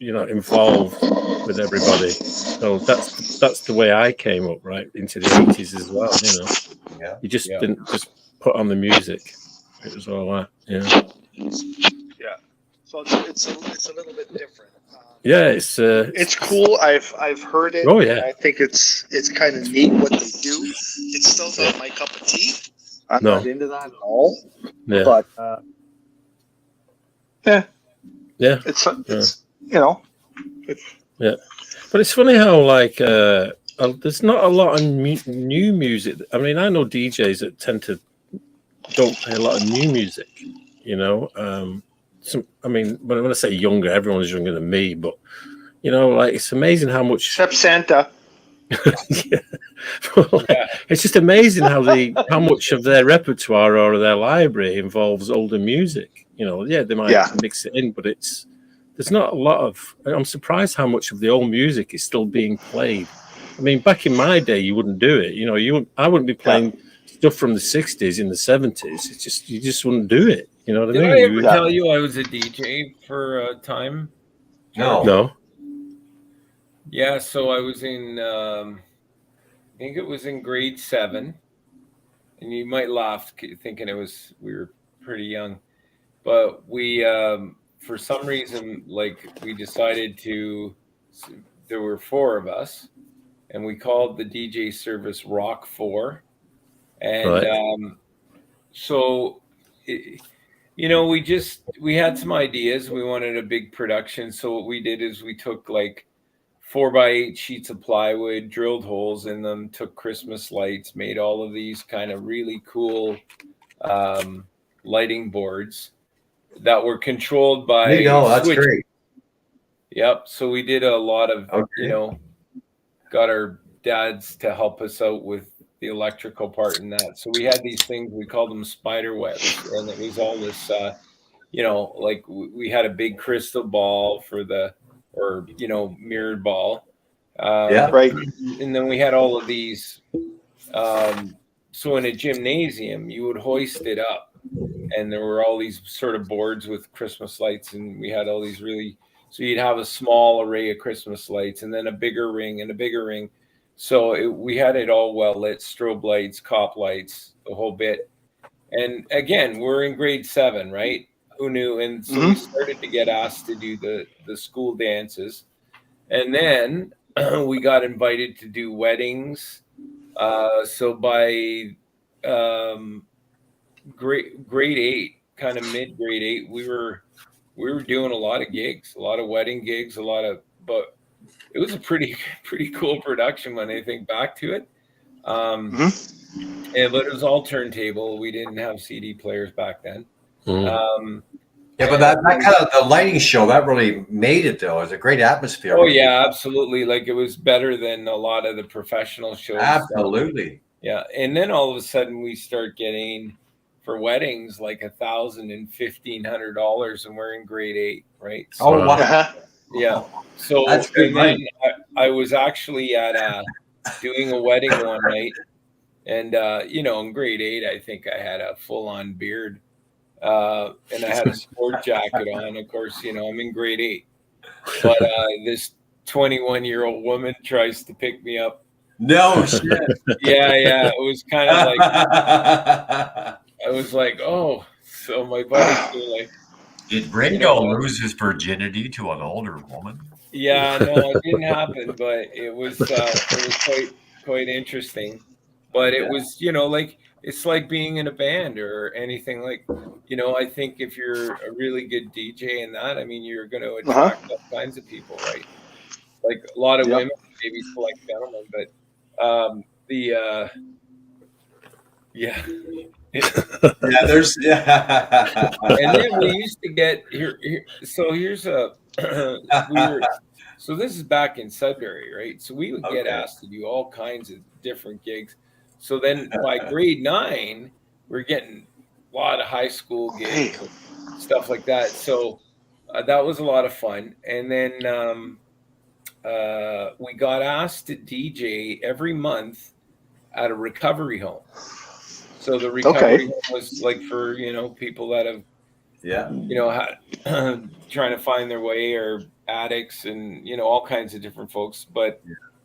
involved with everybody. So that's the way I came up right into the 80s as well. Yeah. You just didn't just put on the music. It was all that. Yeah. So it's a little bit different. Yeah, It's cool. I've heard it. Oh, yeah. I think it's kind of neat what they do. It's still not my cup of tea. I'm No. not into that at all. Yeah. But Yeah. it's Yeah, but it's funny how there's not a lot of new music. I mean, I know DJs that tend to don't play a lot of new music. When I say younger, everyone's younger than me, but it's amazing how much. except Santa. Yeah. It's just amazing how much of their repertoire or their library involves older music. They might mix it in, but there's not a lot of. I'm surprised how much of the old music is still being played. I mean, back in my day, you wouldn't do it. I wouldn't be playing stuff from the 60s in the 70s. It's just you just wouldn't do it. You know what I mean? Did I ever tell you I was a DJ for a time? No. Yeah, so I was in, I think it was in grade 7, and you might laugh thinking we were pretty young, but we, for some reason, we decided there were 4 of us, and we called the DJ service Rock 4, and so. We had some ideas. We wanted a big production. So what we did is we took 4x8 sheets of plywood, drilled holes in them, took Christmas lights, made all of these kind of really cool lighting boards that were controlled by There you go. That's switch. great. Yep. So we did a lot of, got our dads to help us out with the electrical part in that. So we had these things, we called them spider webs, and it was all this, we had a big crystal ball mirrored ball. Right. And then we had all of these So in a gymnasium, you would hoist it up, and there were all these sort of boards with Christmas lights, and we had all these so you'd have a small array of Christmas lights, and then a bigger ring and a bigger ring. So we had it all well lit, strobe lights, cop lights, the whole bit. And again, we're in grade 7, right? Who knew? And so we started to get asked to do the school dances, and then we got invited to do weddings. So by grade 8, kind of mid grade 8, we were doing a lot of gigs, a lot of wedding gigs, but it was a pretty cool production when I think back to it. But it was all turntable. We didn't have CD players back then. Yeah, but that kind of the lighting show that really made it though. It was a great atmosphere. Oh yeah, absolutely. Like it was better than a lot of the professional shows. Absolutely. Yeah, and then all of a sudden we start getting for weddings like $1,000 and $1,500, and we're in grade 8, right? So, oh wow. Yeah. So that's good. Then I was actually at doing a wedding one night, and in grade 8, I think I had a full-on beard. And I had a sport jacket on. Of course, I'm in grade 8. But this 21-year-old woman tries to pick me up. No shit. Yeah. It was kind of like I was like, oh. So my buddies were like, did Ringo lose his virginity to an older woman? Yeah, no, it didn't happen, but it was quite interesting. But it was, like. It's like being in a band or anything like, I think if you're a really good DJ in that, I mean, you're going to attract all kinds of people, right? Like a lot of women, maybe select gentlemen, but there's And then we used to get here. So here's so this is back in Sudbury, right? So we would get asked to do all kinds of different gigs. So then by grade 9, we're getting a lot of high school gigs, stuff like that. So that was a lot of fun. And then we got asked to DJ every month at a recovery home. So the recovery home was like for, people that have, trying to find their way, or addicts and, all kinds of different folks. But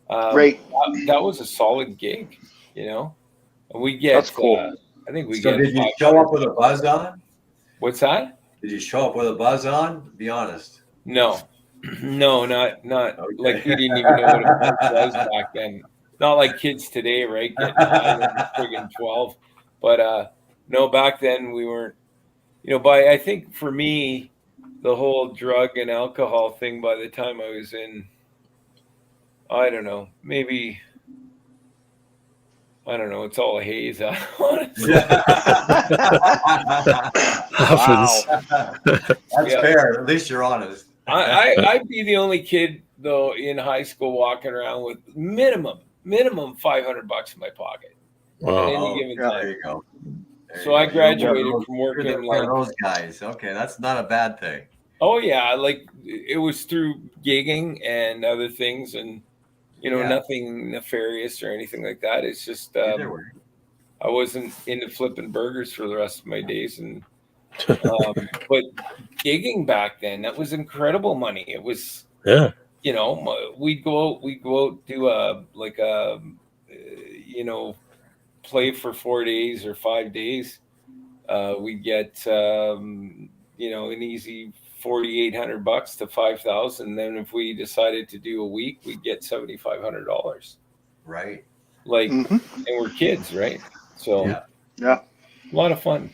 that was a solid gig. And we get. That's cool. I think we so get. Did you show up with a buzz on? What's that? Did you show up with a buzz on? Be honest. No, not like we didn't even know what a buzz was back then. Not like kids today, right? Getting friggin' 12, but no, back then we weren't. I think for me, the whole drug and alcohol thing. By the time I was in, I don't know, maybe. I don't know. It's all a haze. Honestly. That's fair. At least you're honest. I'd be the only kid though in high school walking around with minimum $500 in my pocket. Wow. At any given time. There you go. So I graduated from working one of those guys. Okay, that's not a bad thing. Oh yeah, like it was through gigging and other things, and nothing nefarious or anything like that. It's just I wasn't into flipping burgers for the rest of my days, and but gigging back then, that was incredible money. It was we'd go out do play for 4 days or 5 days. We'd get an easy $4,800 to $5,000. Then if we decided to do a week, we'd get $7,500. Right. Like, and we're kids, right? So yeah, a lot of fun.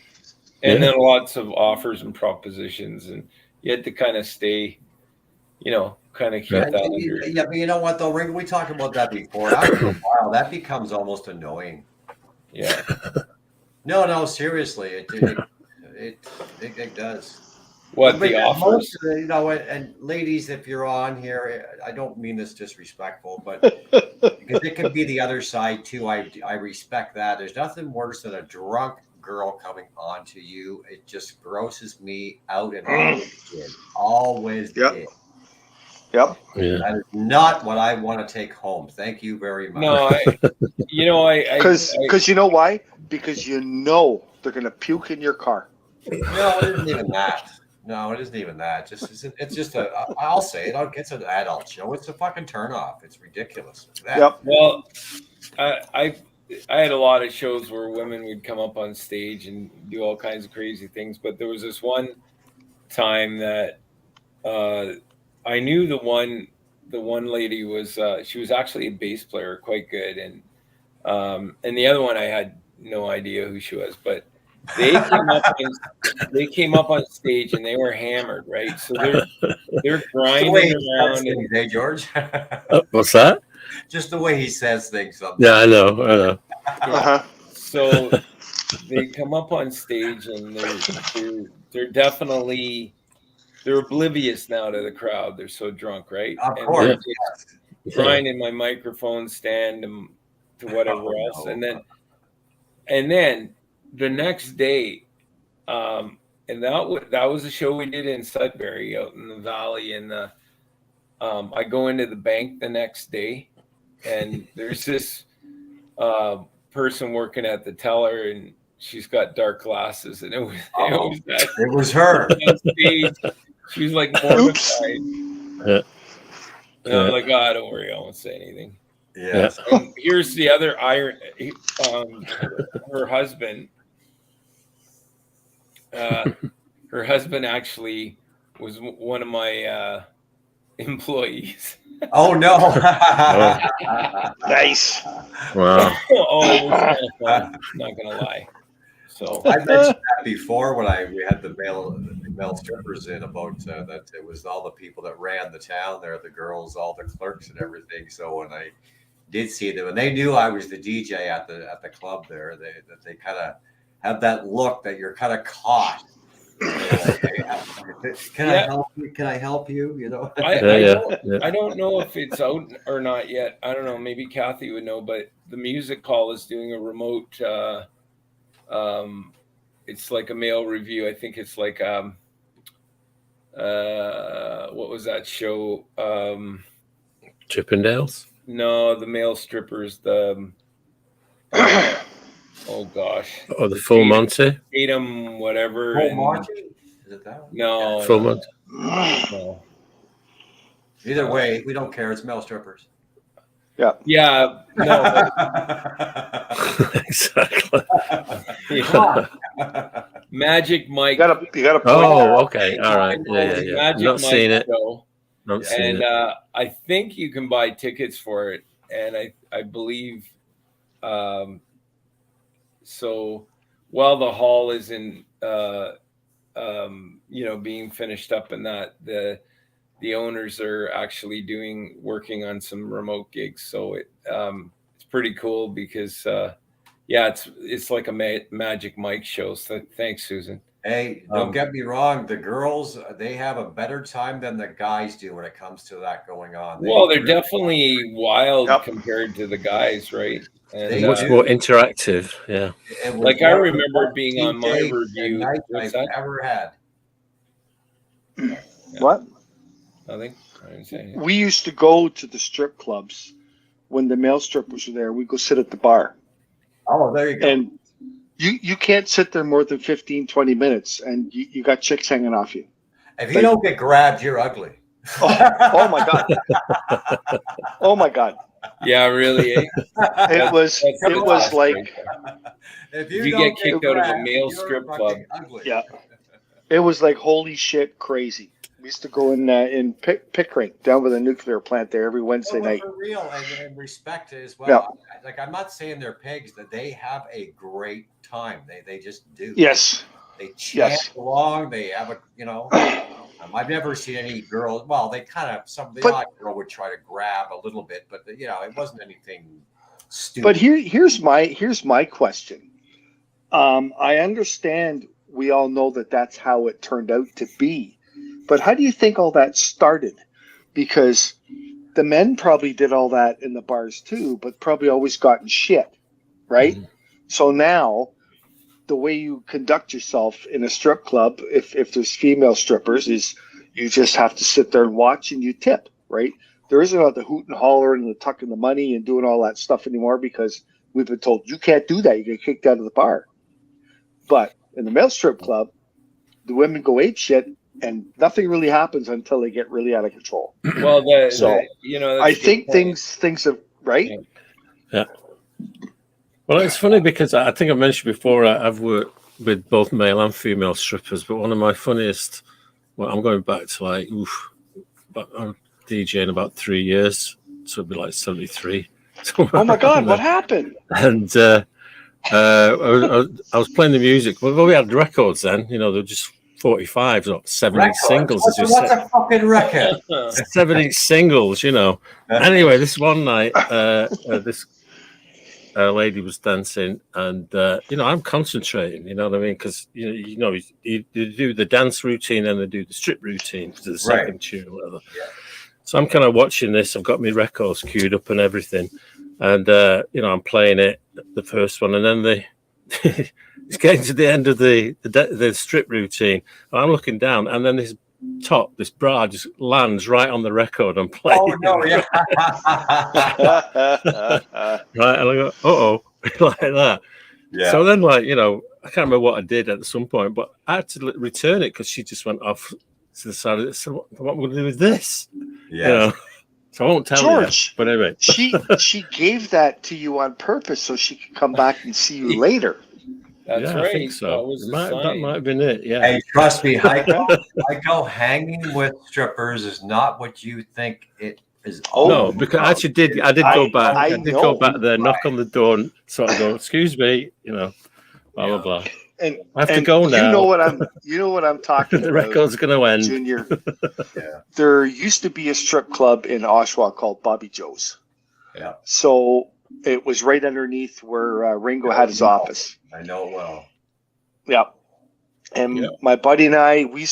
And then lots of offers and propositions, and you had to kind of stay, kind of keep that under. Yeah, but you know what though, Ring? We talked about that before. After a while, that becomes almost annoying. Yeah. No, seriously, it does. What the offers? And ladies, if you're on here, I don't mean this disrespectful, but because it could be the other side too. I respect that. There's nothing worse than a drunk girl coming on to you. It just grosses me out, and always did. Yep. Yeah. That is not what I want to take home. Thank you very much. No, Because you know why? Because you know they're gonna puke in your car. No, it isn't even that. No, it isn't even that. It's just I'll say it. It's an adult show. It's a fucking turnoff. It's ridiculous. Yep. Well, I had a lot of shows where women would come up on stage and do all kinds of crazy things, but there was this one time that I knew the one lady was she was actually a bass player, quite good, and the other one I had no idea who she was, but they came up on stage and they were hammered, right? So they're grinding around. Hey, George. What's that? Just the way he says things. Sometimes. Yeah, I know. Uh-huh. So they come up on stage and they're definitely they're oblivious now to the crowd. They're so drunk, right? Of course. And they're grinding my microphone stand to whatever else, and then the next day, and that was a show we did in Sudbury out in the valley, and I go into the bank the next day, and there's this person working at the teller, and she's got dark glasses, and it was her. She was like mortified. And I'm like, oh, don't worry, I won't say anything. Yes. And here's the other iron. Her husband. Her husband actually was one of my employees. Oh no! Nice. Wow. It was kind of fun. Not gonna lie. So I mentioned that before when we had the male strippers in about that it was all the people that ran the town there, the girls, all the clerks and everything. So when I did see them, and they knew I was the DJ at the club there, they kind of have that look that you're kind of caught. Can I help you? Can I help you? You know. I don't know if it's out or not yet. I don't know. Maybe Kathy would know, but the music hall is doing a remote. It's like a male review. I think it's like what was that show? Chippendales? No, the male strippers. The oh gosh. Oh, the Full Monty? Tatum, whatever. Full Monty? Is it that one? No. Full Monty. No. Either way, we don't care. It's male strippers. Yeah. Yeah. No. Exactly. Yeah. Magic Mike. You gotta point Oh, okay. All right. Yeah. Magic Not Mike seen it. show. Not seen And it. I think you can buy tickets for it, and I believe so while the hall is in being finished up, and that the owners are actually working on some remote gigs, so it's pretty cool because it's like a Magic Mike show. So thanks, Susan. Hey, don't get me wrong. The girls, they have a better time than the guys do when it comes to that going on. They're definitely wild compared to the guys, right? And much more interactive. Yeah. Like I remember being on my review. I've ever had. What? Nothing. I didn't say anything. We used to go to the strip clubs when the male strippers were there. We go sit at the bar. Oh, there you go. And you can't sit there more than 15, 20 minutes, and you got chicks hanging off you. If you don't get grabbed, you're ugly. Oh my God. Oh my God. Yeah, really. Eh? It was like if you get kicked out of a male strip club. Ugly. Yeah. It was like holy shit crazy. We used to go in Pickering down by the nuclear plant there every Wednesday night. For real, and respect as well. Yeah. Like I'm not saying they're pigs, that they have a great time. They just do. Yes. They chant along. They have I've never seen any girls. Well, they kind of odd girl would try to grab a little bit, but it wasn't anything stupid. But here's my question. I understand we all know that that's how it turned out to be. But how do you think all that started? Because the men probably did all that in the bars too, but probably always got in shit, right? Mm-hmm. So now the way you conduct yourself in a strip club, if there's female strippers, is you just have to sit there and watch and you tip, right? There isn't all the hoot and holler and the tucking the money and doing all that stuff anymore because we've been told you can't do that. You get kicked out of the bar. But in the male strip club, the women go ape shit and nothing really happens until they get really out of control. Well, So you know, I think things have, right? Yeah. Well, it's funny because I think I mentioned before I've worked with both male and female strippers, but one of my funniest, well, I'm going back to like, I'm DJing about 3 years, so it'd be like 73. Oh my God, what happened? And I was playing the music. Well, we had records then, you know, they were just 45s or 7-inch singles. What's a fucking record? 7-inch singles, you know. Anyway, this one night, this lady was dancing, and you know, I'm concentrating. You know what I mean? Because you know, you do the dance routine and they do the strip routine to the second tune, or whatever. Yeah. So I'm kind of watching this. I've got my records queued up and everything, and you know, I'm playing it, the first one, and then it's getting to the end of the strip routine. And I'm looking down, and then this bra just lands right on the record and plays. Oh no! Yeah. Right, and I go, uh-oh, like that. Yeah. So then, like, you know, I can't remember what I did at some point, but I had to return it because she just went off to the side of it. So what am I going to do with this? Yeah. You know? So I won't tell George, you. But anyway, she gave that to you on purpose so she could come back and see you later. That's yeah, right. I think so. That might have been it. Yeah. Hey, trust me, Heiko, hanging with strippers is not what you think it is. No, because I actually did. I did go back. I did go back there, knock on the door, and sort of go, "Excuse me," you know, blah blah blah. And I have to go now. You know what I'm talking the about. record's going to end. Junior. Yeah. There used to be a strip club in Oshawa called Bobby Joe's. Yeah. So it was right underneath where Ringo had his office. I know it well. Yeah. And my buddy and I, we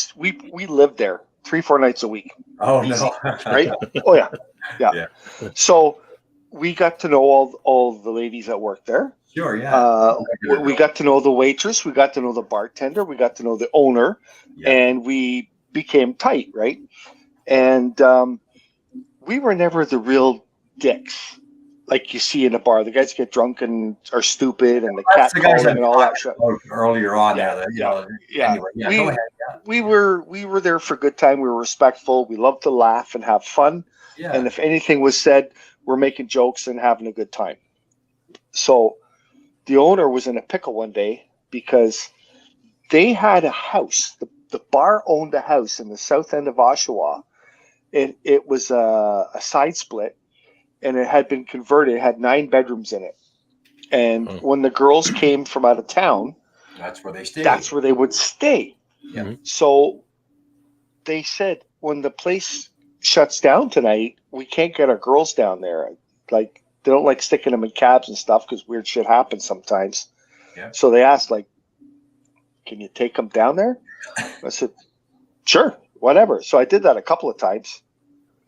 lived there 3-4 nights a week. Oh, easy, no. Right? Oh, yeah. So we got to know all the ladies that worked there. Sure, yeah. We got to know the waitress. We got to know the bartender. We got to know the owner. Yeah. And we became tight, right? And we were never the real dicks like you see in a bar. The guys get drunk and are stupid, and the cat calling and all that shit. Earlier on, Anyway, go ahead. Yeah. We were there for a good time. We were respectful. We loved to laugh and have fun. Yeah. And if anything was said, we're making jokes and having a good time. So the owner was in a pickle one day because they had a house. The bar owned a house in the south end of Oshawa. It was a side split, and it had been converted. It had 9 bedrooms in it. And when the girls came from out of town, that's where they stayed. That's where they would stay. Yeah. So they said, when the place shuts down tonight, we can't get our girls down there. Like, they don't like sticking them in cabs and stuff because weird shit happens sometimes. Yeah. So they asked, like, can you take them down there? I said, sure, whatever. So I did that a couple of times.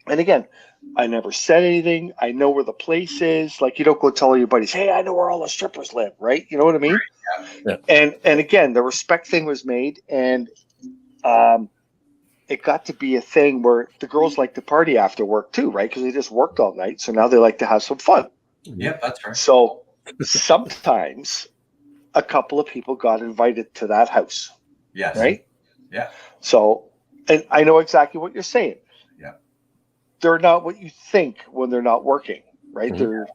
And again, I never said anything. I know where the place is. Like, you don't go tell your buddies, hey, I know where all the strippers live, right? You know what I mean? Yeah. And again, the respect thing was made, and it got to be a thing where the girls like to party after work too, right? Because they just worked all night. So now they like to have some fun. Yep, that's right. So sometimes a couple of people got invited to that house. Yes. Right? Yeah. So, and I know exactly what you're saying. Yeah. They're not what you think when they're not working, right? Mm-hmm.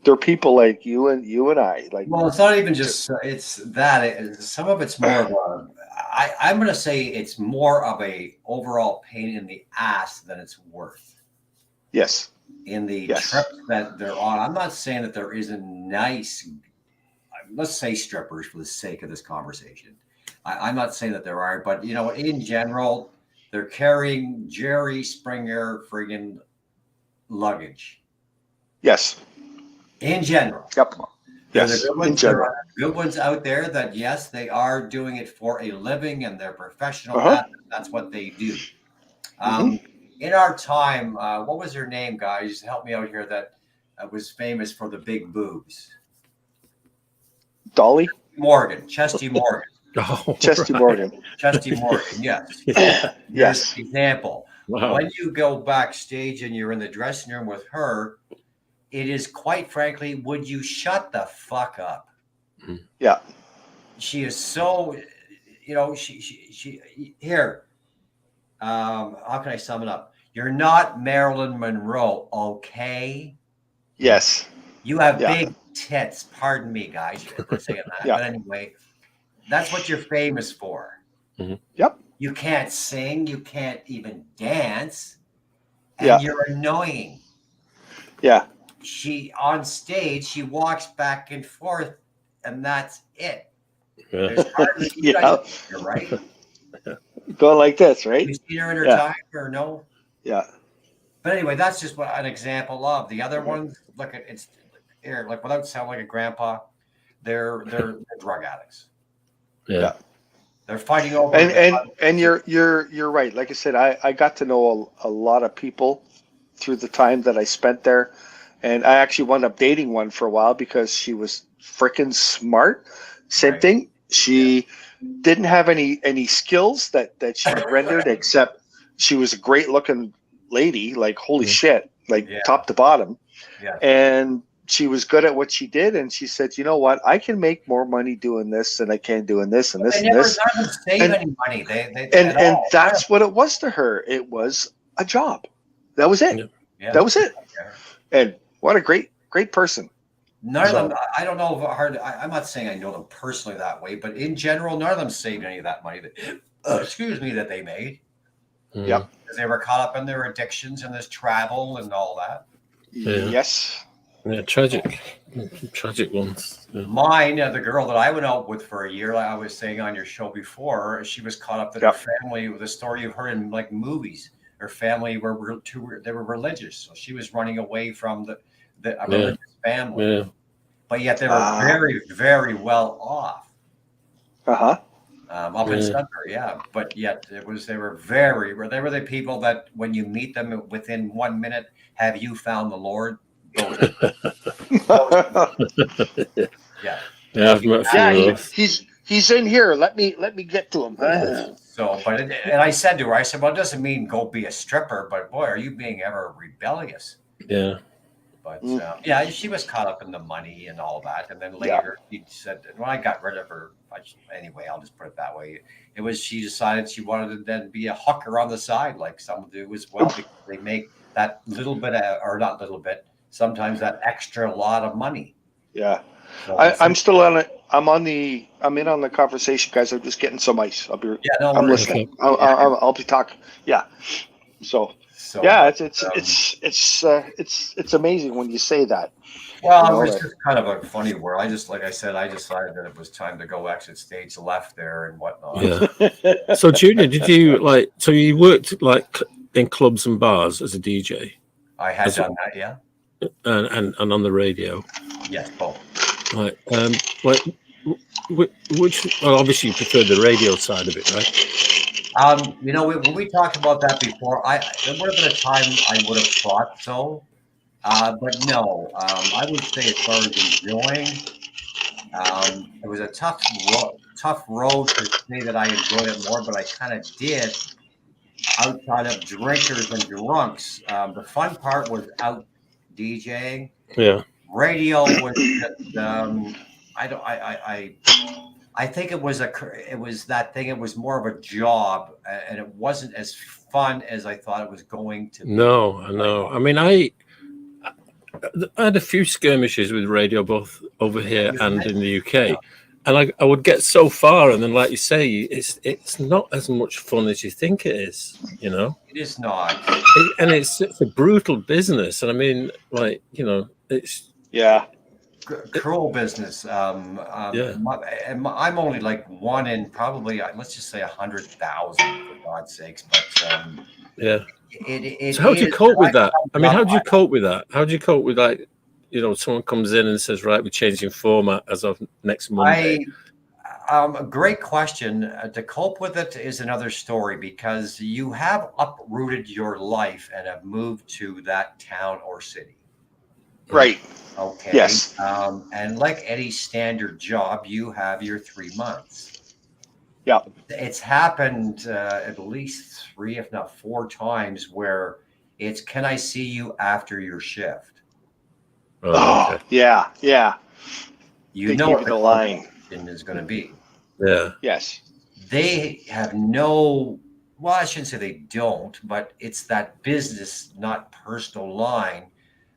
They're people like you and I. Like, well, it's not even just it's that. Some of it's more of a. I'm going to say it's more of a overall pain in the ass than it's worth. Yes. In the trips that they're on, I'm not saying that there isn't nice. Let's say strippers for the sake of this conversation. I'm not saying that there aren't, but you know, in general, they're carrying Jerry Springer friggin' luggage. Yes. In general. Yep. Yes. There are good ones out there that, yes, they are doing it for a living and they're professional. That's what they do. In our time, what was her name, guys? Help me out here. That was famous for the big boobs. Dolly Morgan, Chesty Morgan. Chesty Morgan. Chesty Morgan. Yes. Yes. Example. Wow. When you go backstage and you're in the dressing room with her, it is quite frankly, would you shut the fuck up? Yeah. She is so, she here. How can I sum it up? You're not Marilyn Monroe, okay? Yes. You have Yeah. big tits. Pardon me, guys, for saying that. Yeah. But anyway, that's what you're famous for. Yep. You can't sing. You can't even dance. And Yeah. you're annoying. Yeah. She, on stage, she walks back and forth, and that's it. Yeah. There's hardly, you guys have seen her, right? Going like this, right? You seen her in her Yeah. time or no? Yeah. But anyway, that's just an example of the other ones. Look at it's here, like without sounding like a grandpa, they're drug addicts. Yeah. They're fighting over And you're right. Like I said, I got to know a lot of people through the time that I spent there, and I actually wound up dating one for a while because she was freaking smart. Same thing. She didn't have any skills that she rendered, except she was a great looking lady, like holy shit, like top to bottom. Yeah. And she was good at what she did, and she said, "You know what? I can make more money doing this than I can doing this and this and this." None of them save any money. They And that's what it was to her. It was a job. That was it. Yeah. That was it. And what a great person. None of them. I don't know if I'm not saying I know them personally that way, but in general, none of them saved any of that money that they made. Yep. Because they were caught up in their addictions and this travel and all that. Yeah. Yes. Yeah, tragic ones. Yeah. Mine, the girl that I went out with for a year, like I was saying on your show before, she was caught up in her family with a story of her in like movies. Her family they were religious, so she was running away from a religious family. Yeah. But yet they were very, very well off. Up in Sudbury, but yet they were the people that when you meet them within 1 minute, have you found the Lord? He's in here. Let me get to him. So, and I said to her, I said, well, it doesn't mean go be a stripper, but boy, are you being ever rebellious? Yeah. But she was caught up in the money and all that. And then later she said, when I got rid of her, anyway, I'll just put it that way. It was, she decided she wanted to then be a hooker on the side, like some do as well, because they make that little bit or not little bit, sometimes that extra lot of money. Yeah. So I'm still on it. I'm in on the conversation, guys. I'm just getting some ice. I'm listening. I'll be talking. Yeah. So it's amazing when you say that. Well, it was just kind of a funny word. I decided that it was time to go exit stage left there and whatnot. Yeah. So Junior, did you so you worked like in clubs and bars as a DJ? I had done that, yeah. And on the radio. Yes, both. Right. Which obviously you prefer the radio side of it, right? When we talked about that before, there would have been a time I would have thought so, but no. I would say as far as enjoying, it was a tough road to say that I enjoyed it more, but I kind of did. Outside of drinkers and drunks, the fun part was out DJing. Yeah. Radio was just, I think it was that thing. It was more of a job, and it wasn't as fun as I thought it was going to be. No, I know. I mean, I had a few skirmishes with radio, both over here and in the UK, and I would get so far, and then, like you say, it's not as much fun as you think it is. You know, it is not, and it's a brutal business, and I mean, it's. Yeah. Cruel business. I'm only like one in probably, let's just say 100,000 for God's sakes. But so how do you cope with that? I mean, how do you cope with that? How do you cope with like, someone comes in and says, right, we're changing format as of next Monday? A great question. To cope with it is another story, because you have uprooted your life and have moved to that town or city. Right. Okay. Yes. And like any standard job, you have your 3 months. Yeah. It's happened at least 3, if not 4 times where it's, can I see you after your shift? Oh, okay. yeah. You They know give what you the the line. conversation is going to be. Yeah. Yes. They have no, well, I shouldn't say they don't, but it's that business, not personal line.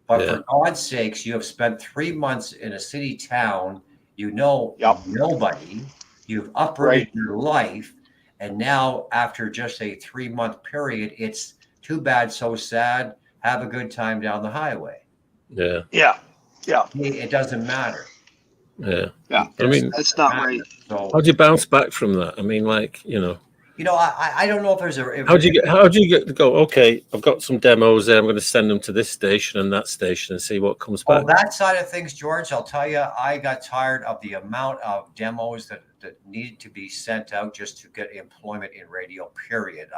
But Yeah. for God's sakes, you have spent 3 months in a city town, you know nobody, you've uprooted your life, and now after just a 3-month period, it's too bad, so sad, have a good time down the highway. Yeah. It doesn't matter. Yeah. Yeah. I mean, that's not right. So how do you bounce back from that? I mean, like, I don't know if there's a. How do you get to go? Okay, I've got some demos there. I'm going to send them to this station and that station and see what comes back. Well, that side of things, George, I'll tell you, I got tired of the amount of demos that needed to be sent out just to get employment in radio. Period.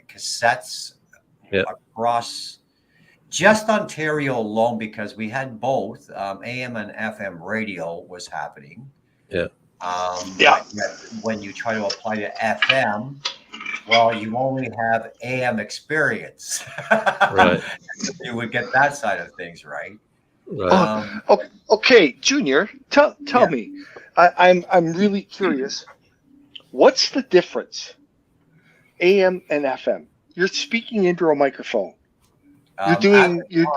Cassettes across just Ontario alone, because we had both AM and FM radio was happening. Yeah. But when you try to apply to FM, well, you only have AM experience. Right. You would get that side of things, right? Right. Okay, Junior, tell me. I'm really curious. What's the difference? AM and FM. You're speaking into a microphone. You're doing your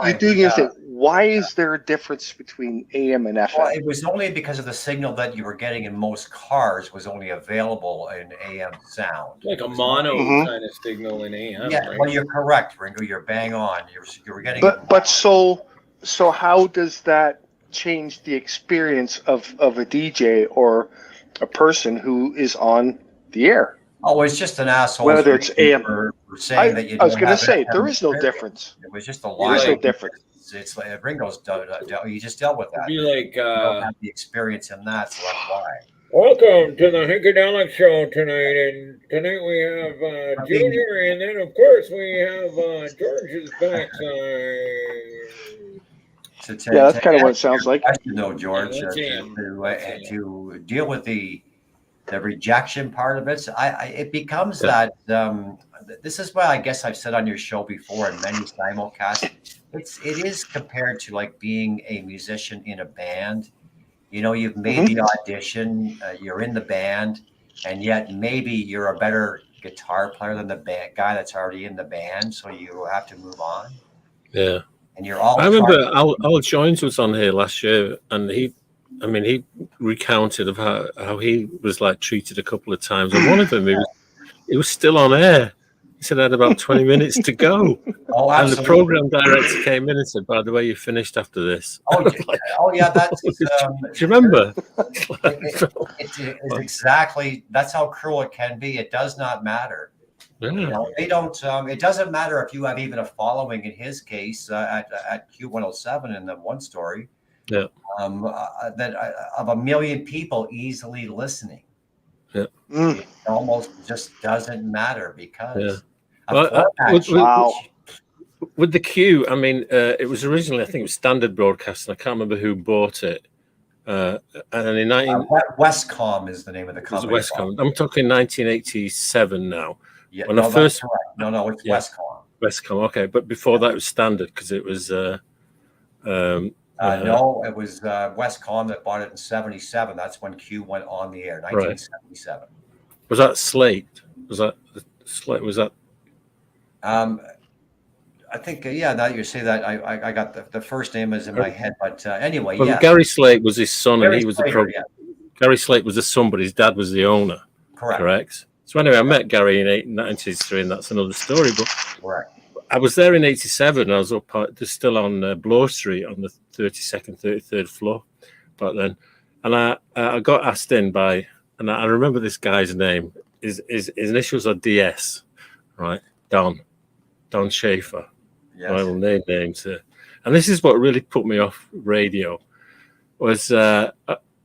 thing. Why is there a difference between AM and FM? Well, it was only because of the signal that you were getting in most cars was only available in AM sound. Like a mono kind of signal in AM. Yeah, right? well, you're correct, Ringo. You're bang on. You were getting. But so how does that change the experience of a DJ or a person who is on the air? Oh, it's just an asshole. Whether it's AM for saying that you. I was going to say there is no difference. It was just a lie. There is no difference. It's like Ringo's. You just dealt with that. It'd be like you don't have the experience in that, so that's why. Welcome to the Heikadelic show tonight, and tonight we have Junior, and then of course we have George's backside. Yeah, that's kind of what it sounds like. No, George, to deal with the rejection part of it, it becomes that. This is what I guess I've said on your show before in many simulcasts. It is compared to like being a musician in a band. You know, you've made the audition, you're in the band, and yet maybe you're a better guitar player than the guy that's already in the band, so you have to move on. Yeah. And you're all. I remember Al Jones was on here last year, and he recounted of how he was like treated a couple of times, and one of them he was still on air. He said I had about 20 minutes to go. Oh, and the program director came in and said, "By the way, you finished after this." Yeah, that's. Do you remember? It's exactly. That's how cruel it can be. It does not matter. Yeah. You know, they don't. It doesn't matter if you have even a following. In his case, at Q107 in the one story, yeah, that of 1 million people easily listening. Yeah, it almost just doesn't matter because. Well, with the Q, I mean, it was originally, I think it was Standard Broadcasting. I can't remember who bought it. And in Westcom is the name of the company. Westcom. I'm talking 1987 now. Yeah, when I first no, it's Westcom. Westcom, okay, but before that it was Standard because it was. No, it was Westcom that bought it in '77. That's when Q went on the air, 1977. Right. Was that Slate? Was that Slate? Was that? I think, now that you say that, I got the first name is in my head, but anyway, well, yeah. Gary Slate was his son, Gary and he was Slater, the program. Yeah. Gary Slate was the son, but his dad was the owner. Correct. So anyway, I met Gary in 1983, and that's another story. But I was there in '87. I was up, still on Bloor Street on the 32nd, 33rd floor back then, and I got asked in by, and I remember this guy's name. His initials are DS, right? Don Schaefer. Yes. I will name names here. And this is what really put me off radio. Was I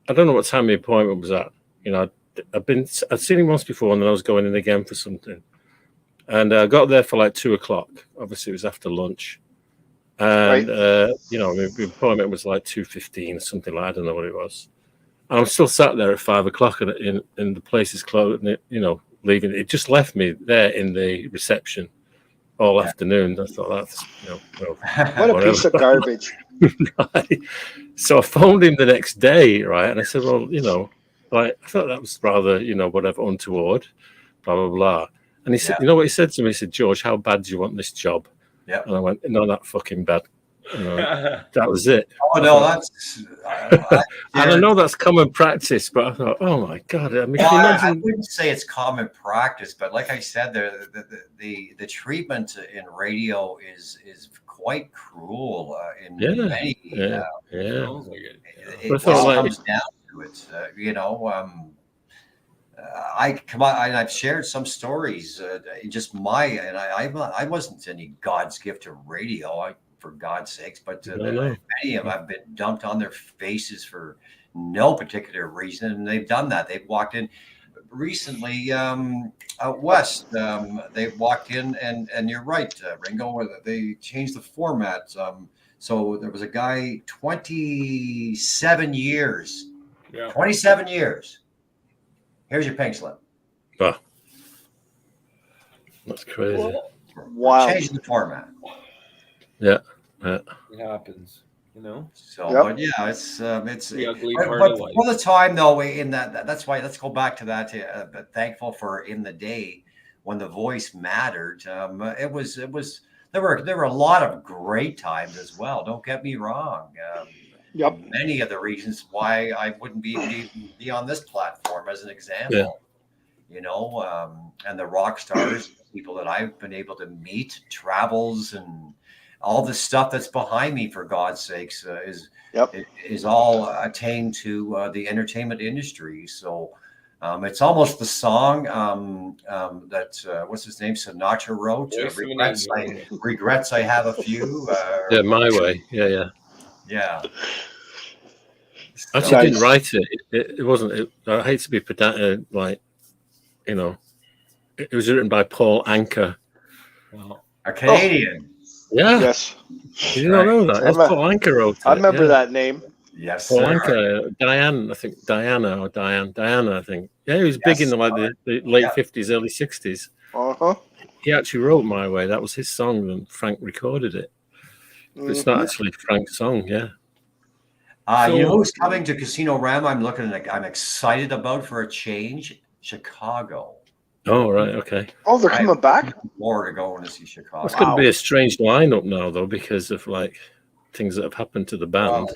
don't know what time the appointment was at. You know, I'd seen him once before, and then I was going in again for something. And I got there for like 2:00. Obviously, it was after lunch. And, you know, the appointment was like 2:15 or something like that. I don't know what it was. I'm still sat there at 5 o'clock, and the place is closed. And leaving. It just left me there in the reception all afternoon. I thought that's What a piece of garbage. Right. So I phoned him the next day, right? And I said, well, I thought that was rather, whatever, untoward, blah, blah, blah. And he said, you know what he said to me? He said, George, how bad do you want this job? Yeah. And I went, not that fucking bad. That was it. Oh, no, that's... and I know that's common practice, but I thought, oh, my God. I mean, I wouldn't say it's common practice, but like I said, the treatment in radio is quite cruel in many. Sounds like it. It comes down to it. I've shared some stories. I wasn't any God's gift to radio, for God's sakes, but many of them have been dumped on their faces for no particular reason, and they've done that. They've walked in recently out west. They walked in, and you're right, Ringo. They changed the format. So there was a guy, 27 years. Yeah. 27 years. Here's your pink slip. Oh, that's crazy. Wow. Changing the format. Yeah. It happens, So, but yeah, it's the ugly part but of life. for the time though, in that's why let's go back to that. But thankful for in the day when the voice mattered. There were a lot of great times as well. Don't get me wrong. Many of the reasons why I wouldn't be on this platform as an example. Yeah. And the rock stars, people that I've been able to meet, travels, and all the stuff that's behind me, for God's sakes, is all attained to the entertainment industry. So it's almost the song that what's his name, Sinatra wrote. Regrets I have a few. My Way. Yeah. Actually, I didn't write it. It wasn't. I hate to be pedantic, it was written by Paul Anka, a Canadian. Yeah. Yes. Did you not know that? It's Paul Anka wrote it. I remember that name. Yes. Paul Anka, Diana, I think. Yeah, he was big in the late 50s, early 60s. He actually wrote My Way. That was his song, and Frank recorded it. But it's not actually Frank's song, yeah. Who's coming to Casino Ram? I'm excited about for a change. Chicago. Oh, right, okay. Oh, they're coming back? More to go to see Chicago. It's going to be a strange lineup now, though, because of things that have happened to the band.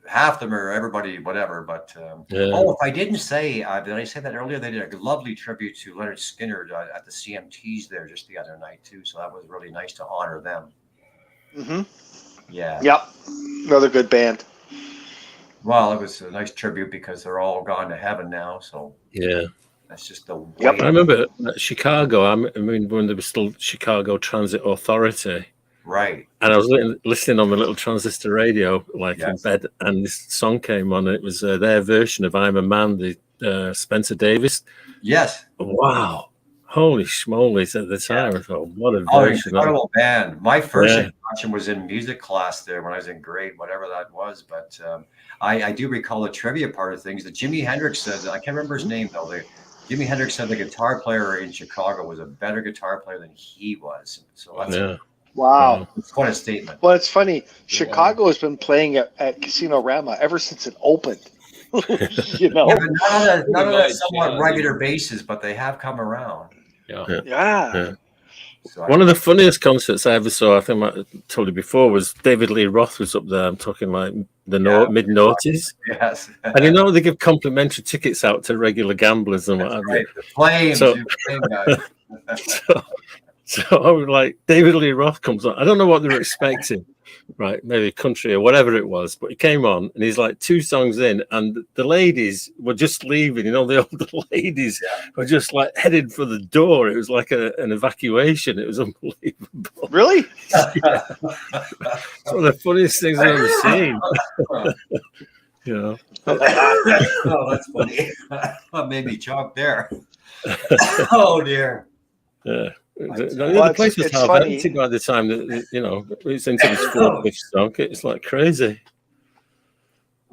Half of them are everybody, whatever. But if I didn't say, did I say that earlier? They did a lovely tribute to Leonard Skinner at the CMTs there just the other night too. So that was really nice to honor them. Mm-hmm. Yeah. Yep. Another good band. Well, it was a nice tribute because they're all gone to heaven now. So yeah. That's just the way. Yep. I remember Chicago. I mean, when there was still Chicago Transit Authority. Right. And I was listening on my little transistor radio, in bed, and this song came on. And it was their version of "I'm a Man," the Spencer Davis. Yes. Wow. Holy schmolies! At the time, I thought, what a version! Incredible band. My first introduction was in music class there when I was in grade, whatever that was. But I do recall the trivia part of things that Jimi Hendrix said. I can't remember his name though. Jimi Hendrix said the guitar player in Chicago was a better guitar player than he was. So that's wow. It's quite a statement. Well, it's funny. Chicago has been playing at Casino Rama ever since it opened. Not on a somewhat regular basis, but they have come around. Yeah. So one of the funniest concerts I ever saw, I think I told you before, was David Lee Roth was up there. I'm talking like the mid-noughties. Yes. And they give complimentary tickets out to regular gamblers and what have you. The Flames. So I was like, David Lee Roth comes on. I don't know what they were expecting, right? Maybe country or whatever it was, but he came on and he's like 2 songs in, and the ladies were just leaving. The older ladies were just like headed for the door. It was like an evacuation. It was unbelievable. Really? Yeah. It's one of the funniest things I've ever seen. Oh, that's funny. That made me choke there. Oh dear. Yeah. The place was half empty by the time that it's into this 4th song. It's like crazy.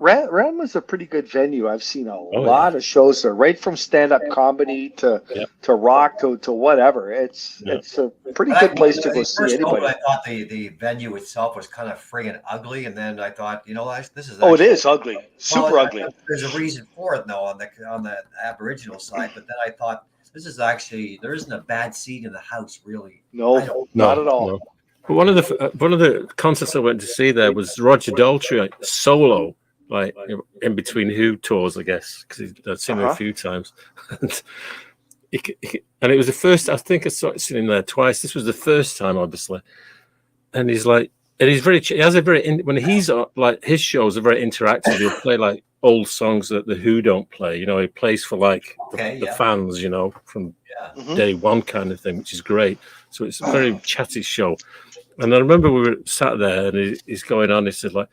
Ram was a pretty good venue. I've seen a lot of shows there, right from stand-up comedy to rock to whatever. It's a pretty good place to go see anybody. I thought the venue itself was kind of friggin' ugly, and then I thought, this is it is ugly, super ugly. There's a reason for it, though, on the Aboriginal side. But then I thought, this is actually, there isn't a bad seat in the house, really. No, not at all. No. But one of the concerts I went to see there was Roger Daltrey solo, like in between Who tours, I guess, because I'd seen him a few times. And it was the first. I think I seen him there twice. This was the first time, obviously. And he's like, and he's very. He has a very when he's like his shows are very interactive. He'll play like old songs that the Who don't play. He plays for like the fans, from day one kind of thing, which is great. So it's a very chatty show. And I remember we were sat there, and he's going on. He said, like,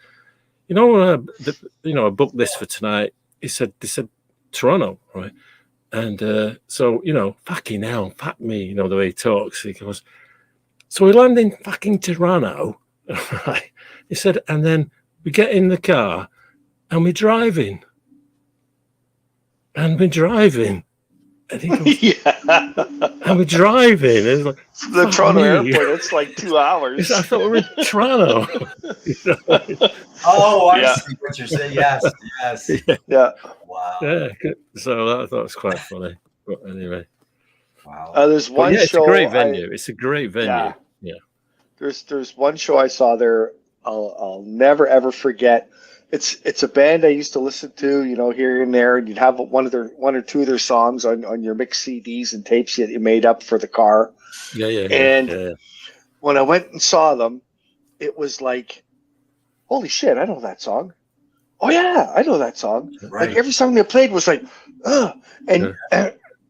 I booked this for tonight. They said Toronto, right? And so fucking hell, fuck me, the way he talks. He goes, so we land in fucking Toronto, right? He said, and then we get in the car, and we're driving, and he goes, and we're driving. And it's like, the Toronto airport, it's like 2 hours. I thought we were in Toronto. Oh, I see what you're saying. Yes. Yeah. Wow. Yeah. So I thought it was quite funny. But anyway. Wow. There's one show. It's a great venue. It's a great venue. Yeah. There's one show I saw there. I'll never ever forget. It's a band I used to listen to, here and there, and you'd have one or two of their songs on your mixed CDs and tapes that you made up for the car. And when I went and saw them, it was like, holy shit, I know that song. Oh yeah, I know that song. Right. Like every song they played was like, and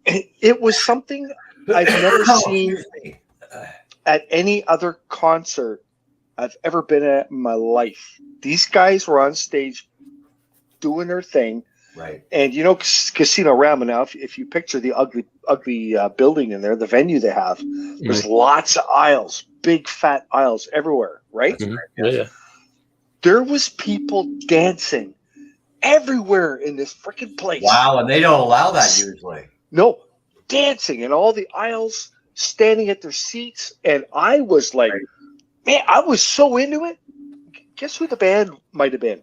it was something I've never seen at any other concert I've ever been at in my life. These guys were on stage doing their thing. Right. And Casino Rama now, if you picture the ugly building in there, the venue they have, there's lots of aisles, big fat aisles everywhere, right? Mm-hmm. Yeah. There was people dancing everywhere in this freaking place. Wow, and they don't allow that usually. No, dancing in all the aisles, standing at their seats, and I was like, man, I was so into it. Guess who the band might have been?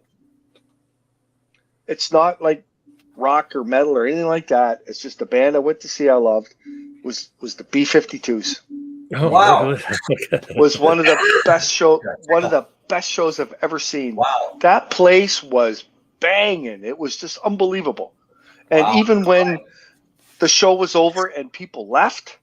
It's not like rock or metal or anything like that. It's just a band I went to see I loved. Was the B-52s. Oh, wow. Was one of the best shows I've ever seen. Wow. That place was banging. It was just unbelievable. And even when the show was over and people left,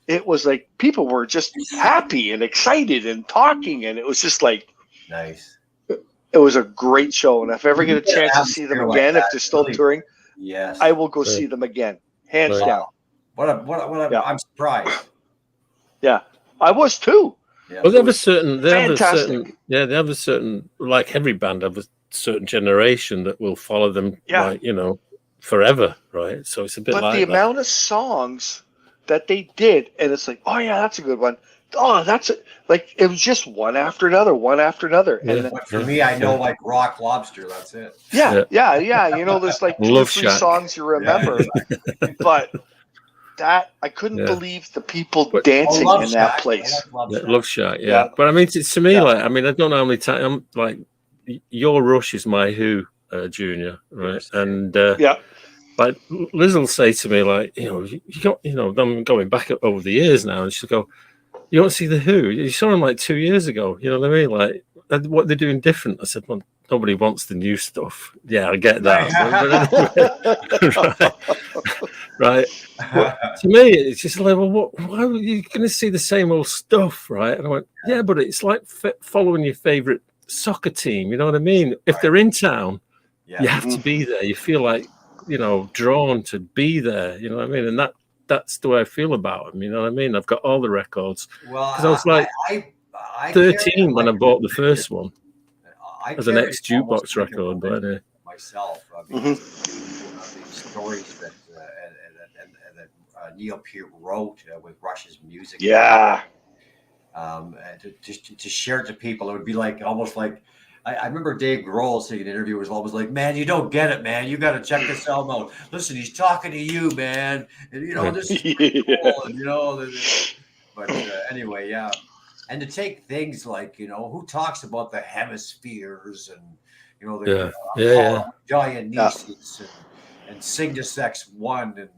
it was like people were just happy and excited and talking, and it was just like nice. It was a great show, and if I ever get a chance to see them again, if they're still touring, yes, I will go see them again, hands down. What I'm surprised. Yeah, I was too. Yeah. Well, they have a certain, like every band have a certain generation that will follow them, like, forever, right? So it's a bit like the amount of songs that they did, and it's like, oh yeah, that's a good one. Oh, that's it. Like it was just one after another. And for me, I know like Rock Lobster. That's it. Yeah. There's like 2 or 3 songs you remember, but that I couldn't believe the people dancing in that place. Love Shack, yeah. But I mean, to me, like, I mean, I don't know how many times. I'm like, Your Rush is my Who junior, right? And like Liz will say to me, like, you got, I'm going back over the years now, and she'll go, you don't see the Who. You saw them like 2 years ago. You know what I mean? Like, what they're doing different. I said, well, nobody wants the new stuff. Yeah, I get that. Right. But to me, it's just like, well, why are you going to see the same old stuff, right? And I went, yeah, but it's like following your favorite soccer team. You know what I mean? If they're in town, you have to be there. You feel like, drawn to be there. You know what I mean? And that's the way I feel about them. You know what I mean? I've got all the records. Well, because I was like I 13 when I bought the first one as an ex jukebox record. But anyway. Myself, the stories that Neil Peart wrote with Rush's music. Yeah. To share it to people, it would be like almost like I remember Dave Grohl saying in an interview was always like, "Man, you don't get it, man. You got to check this album out. Listen, he's talking to you, man. And this is pretty cool." And but anyway, yeah. And to take things like who talks about the hemispheres and the Dionysus and Cygnus X1 and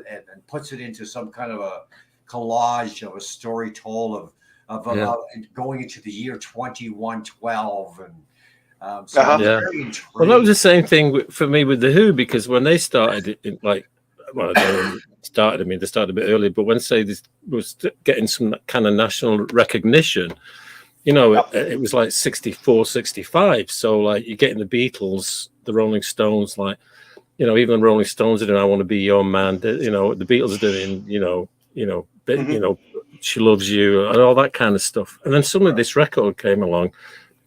and puts it into some kind of a collage of a story told of going into the year 2112 and so I'm very intrigued. Well, that was the same thing for me with the Who, because when they started, I don't know, they started a bit earlier, but when this was getting some kind of national recognition, it was like 64, 65. So like you're getting the Beatles, the Rolling Stones, like, even Rolling Stones are doing I Want to Be Your Man, the Beatles are doing, She Loves You and all that kind of stuff. And then suddenly this record came along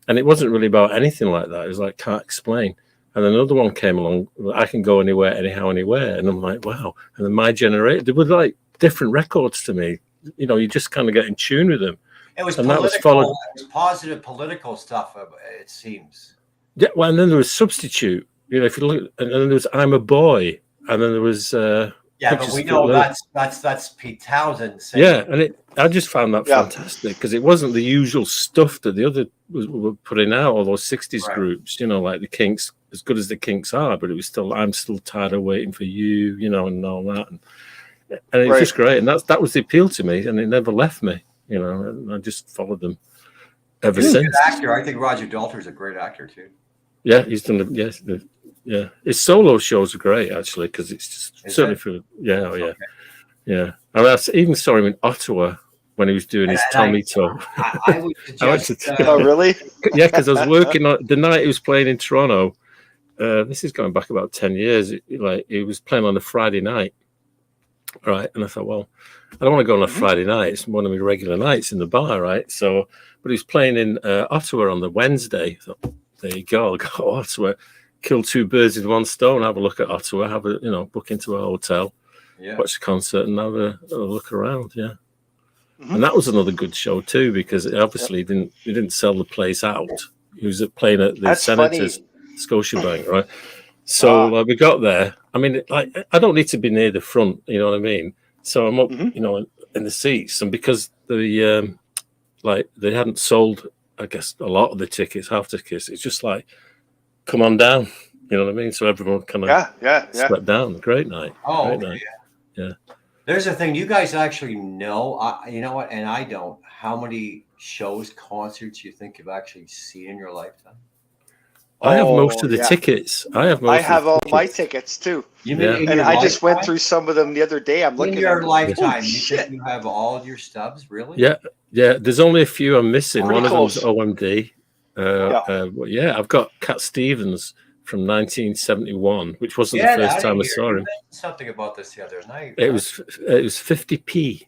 and it wasn't really about anything like that. It was like Can't Explain. And another one came along, I Can Go Anywhere, Anyhow, Anywhere. And I'm like, wow. And then my generation, they were like different records to me. You just kind of get in tune with them. It was and political. That was followed. It was positive political stuff, it seems. Yeah, well, and then there was Substitute. If you look, and then there was I'm a Boy. And then there was... but we know that's Pete Townsend. Yeah, and I just found that fantastic because it wasn't the usual stuff that the other were putting out, all those 60s groups, like the Kinks, as good as the Kinks are, but it was still, I'm still tired of waiting for you, and all that. And it's just great. And that was the appeal to me, and it never left me, and I just followed them ever since. He's a good actor. I think Roger Daltrey's a great actor too. Yeah, he's done yeah. His solo shows are great actually, because it's just certainly for yeah. I mean, I even saw him in Ottawa when he was doing his Tommy tour. I would suggest, oh, really? Yeah, because I was working on the night he was playing in Toronto. This is going back about 10 years. He was playing on a Friday night, right? And I thought, well, I don't want to go on a Friday night. It's one of my regular nights in the bar, right? So, but he was playing in Ottawa on the Wednesday. I thought, there you go, I'll go to Ottawa, kill two birds with one stone, have a look at Ottawa, have a book into a hotel, watch the concert, and have a look around. Yeah, and that was another good show too, because it obviously didn't sell the place out. He was playing at the Senators, Scotiabank, right? So we got there. I mean, I don't need to be near the front, you know what I mean? So I'm up, in the seats, and because they hadn't sold, I guess, a lot of the tickets, half tickets, it's just like, come on down, you know what I mean? So everyone kind of swept down. Great night. Great night. Yeah. There's a thing you guys actually know. You know what? And I don't. How many shows, concerts you think you've actually seen in your lifetime? I have most of the tickets. I have all my tickets too. And I just went through some of them the other day. I'm looking in your at lifetime. You think you have all your stubs, really? Yeah. There's only a few I'm missing. One of them's OMD. I've got Cat Stevens from 1971, which wasn't the first time I saw him. Something about this the other night. It was 50p.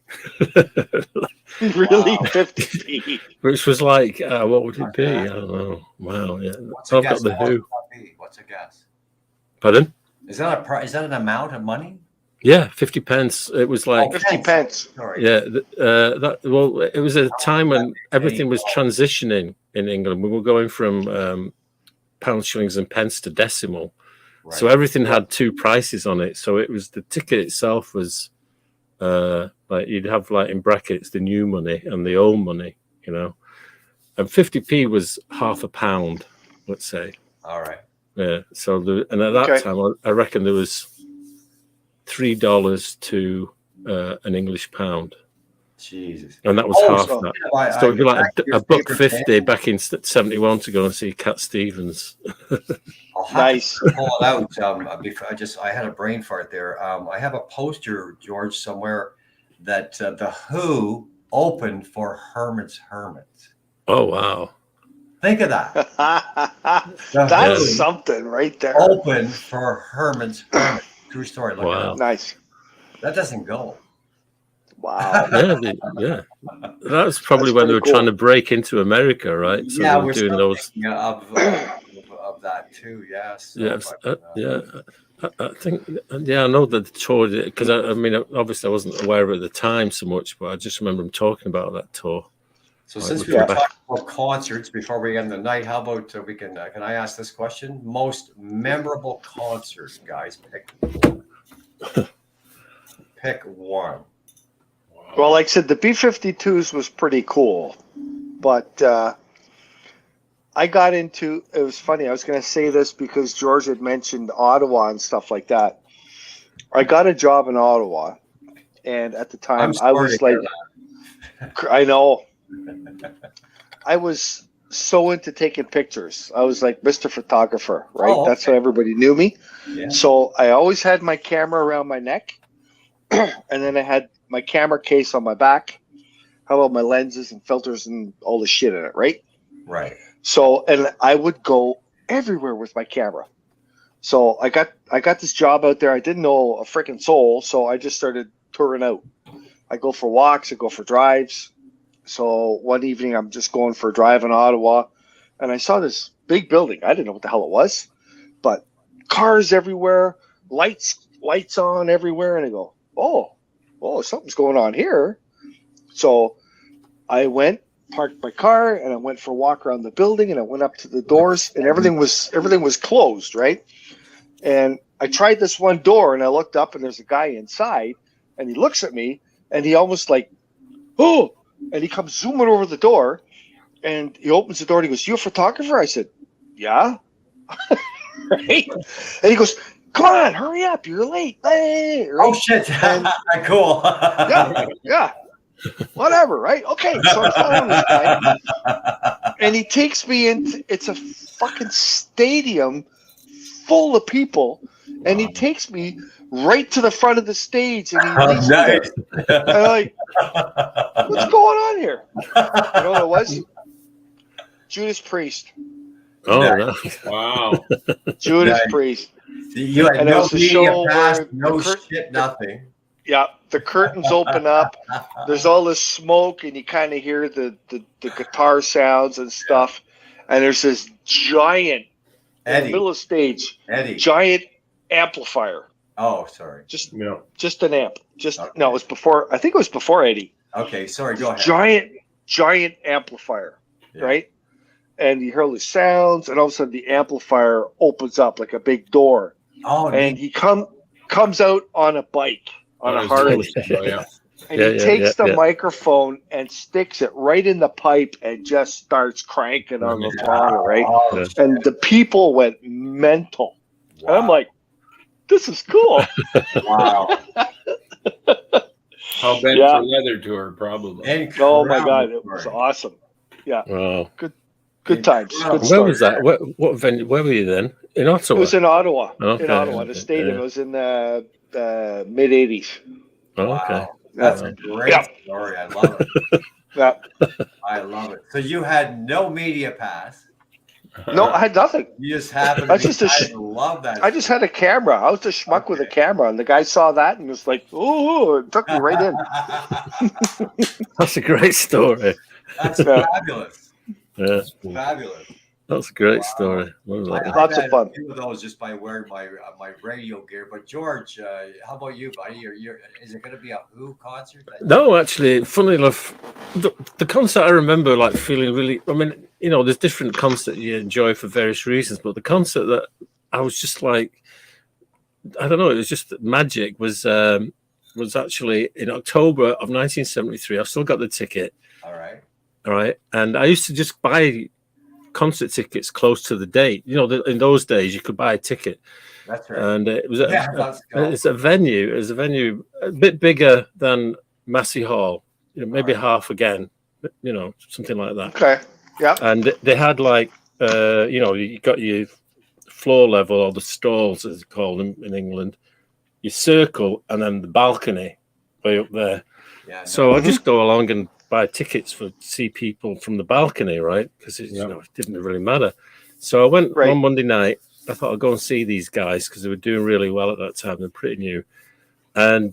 Really, 50p. Which was like, what would it be? I don't know. Wow, yeah. I've got the Who. What's a guess? Pardon? Is that an amount of money? Yeah, 50 pence. It was like 50 pence. Sorry. Yeah, it was a time when everything was transitioning in England. We were going from pounds, shillings, and pence to decimal, so everything had two prices on it. So it was the ticket itself was like you'd have like in brackets the new money and the old money, and 50p was half a pound, let's say. All right. Yeah. So and at that time, I reckon there was $3 to an English pound. Jesus. And that was half that. So it'd be like a $1.50 back in 71 to go and see Cat Stevens. Nice. Pull it out. I had a brain fart there. I have a poster, George, somewhere that the Who opened for Herman's Hermits. Oh wow! Think of that. That's something right there. Open for Herman's Hermits. True story. Look wow. Nice. That doesn't go. Wow. Yeah. That's probably when they were trying to break into America, right? So yeah, they were doing those of that too. Yes. I think. Yeah, I know that the tour, because I mean, obviously I wasn't aware of it at the time so much, but I just remember them talking about that tour. So since we were talking about concerts before we end the night, how about we can I ask this question? Most memorable concert, guys. Pick one. Well, like I said, the B-52s was pretty cool, but I got into, it was funny, I was going to say this because George had mentioned Ottawa and stuff like that. I got a job in Ottawa, and at the time I was like, I know, I was so into taking pictures. I was like Mr. Photographer, right? Oh, okay. That's how everybody knew me. Yeah. So I always had my camera around my neck, and then I had my camera case on my back. How about my lenses and filters and all the shit in it, right? Right. So, and I would go everywhere with my camera. So I got this job out there. I didn't know a freaking soul, so I just started touring out. I go for walks, I go for drives. So one evening I'm just going for a drive in Ottawa, and I saw this big building. I didn't know what the hell it was, but cars everywhere, lights on everywhere, and I go, oh, something's going on here. So I went, parked my car, and I went for a walk around the building, and I went up to the doors, and everything was closed, right? And I tried this one door, and I looked up, and there's a guy inside, and he looks at me, and he almost like, oh, and he comes zooming over the door, and he opens the door, and he goes, "You a photographer?" I said, "Yeah." Right? And he goes, "Come on, hurry up, you're late." Hey, right? Oh shit! And, cool. yeah. Whatever, right? Okay, so I'm following this guy, and he takes me into, it's a fucking stadium full of people, and he takes me right to the front of the stage, and he leads me there. And I'm like, what's going on here? You know what it was? Judas Priest. Oh, Nice. Wow. Judas Nice. Priest. You had And it no was a media show pass, where no the shit, nothing. Yeah, the curtains open up. There's all this smoke, and you kind of hear the guitar sounds and stuff. And there's this giant, in the middle of the stage, giant amplifier. Oh, sorry. Just an amp. No, it was before. I think it was before Eddie. Okay, sorry. Go ahead. Giant amplifier, right? And you hear all the sounds, and all of a sudden the amplifier opens up like a big door. Oh, and he comes out on a bike. On a Harley. And he takes the microphone and sticks it right in the pipe and just starts cranking on the throttle, right? Oh, and the people went mental. Wow. And I'm like, this is cool. Wow. How bad for leather tour, probably. Oh my God, it was awesome. Yeah. Wow. Good times. Good where was that? What venue? Where were you then? In Ottawa? It was in Ottawa. Okay. In Ottawa. The stadium. It was in the mid-'80s. Oh, okay. That's a great story. I love it. Yeah. I love it. So you had no media pass. No, I had nothing. You just happened to I love that. I just had a camera. I was a schmuck with a camera, and the guy saw that and was like, "Oh!" It took me right in. That's a great story. That's fabulous. Yeah, fabulous. That's a great story. Lots of fun. A few of those just by wearing my radio gear. But George, how about you, buddy? Is it going to be a Who concert? No, actually, funnily enough, the concert I remember like feeling really. I mean, you know, there's different concerts you enjoy for various reasons, but the concert that I was just like, I don't know, it was just magic. Was actually in October of 1973. I've still got the ticket. All right, and I used to just buy concert tickets close to the date. You know, in those days you could buy a ticket. That's right. And it was it's a venue. It was a venue a bit bigger than Massey Hall. You know, maybe half again. You know, something like that. Okay. Yeah. And they had like you know, you got your floor level or the stalls as they call them in England. Your circle and then the balcony way up there. Yeah. So I just go along and buy tickets to see people from the balcony, right? Because you know, it didn't really matter. So I went one Monday night. I thought I'd go and see these guys because they were doing really well at that time. They're pretty new. And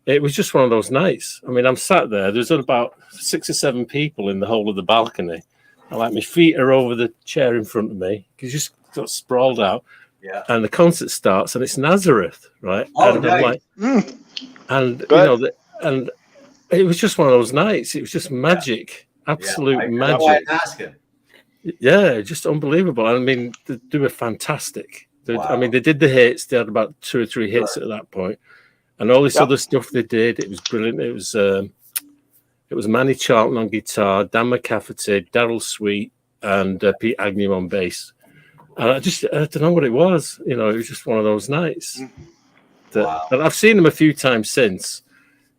it was just one of those nights. I mean, I'm sat there. There's about 6 or 7 people in the whole of the balcony. And like my feet are over the chair in front of me because you just got sprawled out. Yeah. And the concert starts and it's Nazareth, right? Oh, and nice. And you know, and it was just one of those nights. It was just magic. absolute That's why I'm magic. asking. Yeah, just unbelievable. I mean, they were fantastic. I mean, they did the hits. They had about 2 or 3 hits at that point, and all this other stuff they did. It was brilliant. It was Manny Charlton on guitar, Dan McCafferty, Daryl Sweet, and Pete Agnew on bass. And I don't know what it was. You know, it was just one of those nights. And I've seen them a few times since,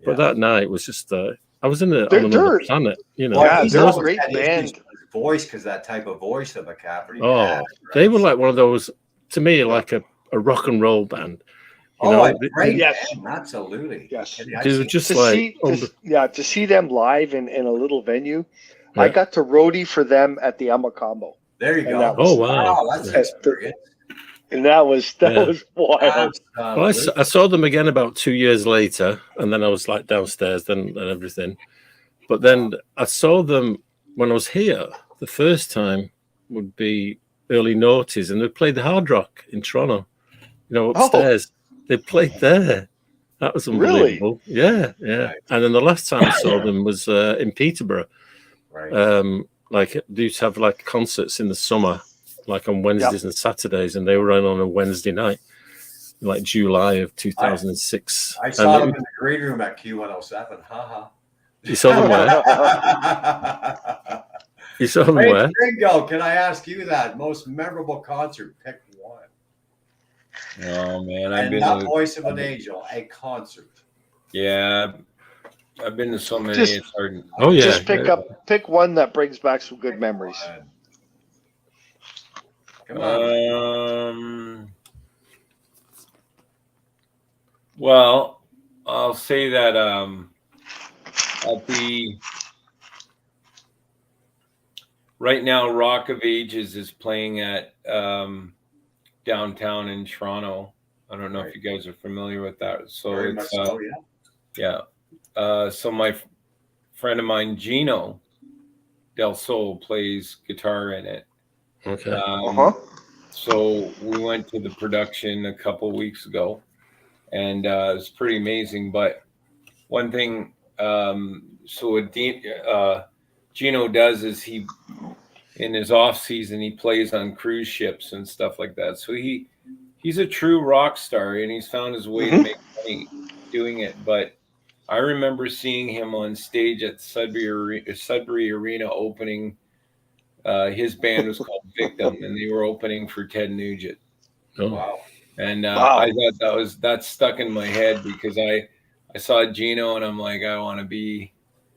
but that night was just. I was on another planet. You know, yeah, he's they're a always great had issues band. with his voice because that type of voice that McCafferty Oh, had, right? they were like one of those, to me, like a rock and roll band. You Oh, know, great! Yes. Band, absolutely. Yes. they were just To like to see them live in a little venue. I got to roadie for them at the Emma Combo. There you go. That was, wow. That's an experience. And that was wild. Well, I saw them again about 2 years later, and then I was like downstairs and everything. But then I saw them when I was here. The first time would be early noughties, and they played the Hard Rock in Toronto. You know, upstairs. They played there. That was unbelievable. Really? Yeah. Right. And then the last time I saw them was in Peterborough. Right. Like they used to have like concerts in the summer, like on Wednesdays and Saturdays, and they were on a Wednesday night, like July of 2006. I saw them in the green room at Q107. Haha. You saw them where? You saw them where? Gringo, can I ask you that? Most memorable concert, pick one. Oh man, I've been not Voice of an Angel, a concert. Yeah, I've been to so many. It's hard. Oh yeah. Just pick one that brings back some good memories. Come on. Well, I'll say that at the right now, Rock of Ages is playing at downtown in Toronto. I don't know if you guys are familiar with that. So very it's much so, yeah. So my friend of mine, Gino Del Sol, plays guitar in it. Okay. So we went to the production a couple weeks ago, and it was pretty amazing. But one thing, so what Gino does is he, in his off season, he plays on cruise ships and stuff like that. So he's a true rock star, and he's found his way to make money doing it. But I remember seeing him on stage at Sudbury Arena opening. His band was called Victim, and they were opening for Ted Nugent. Oh. Wow! And I thought that stuck in my head because I saw Gino, and I'm like, I want to be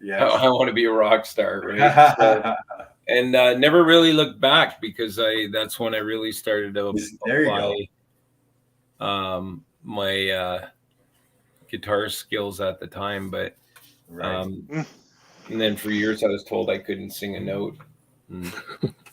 a rock star, right? So, and never really looked back because that's when I really started to apply my guitar skills at the time. But and then for years I was told I couldn't sing a note.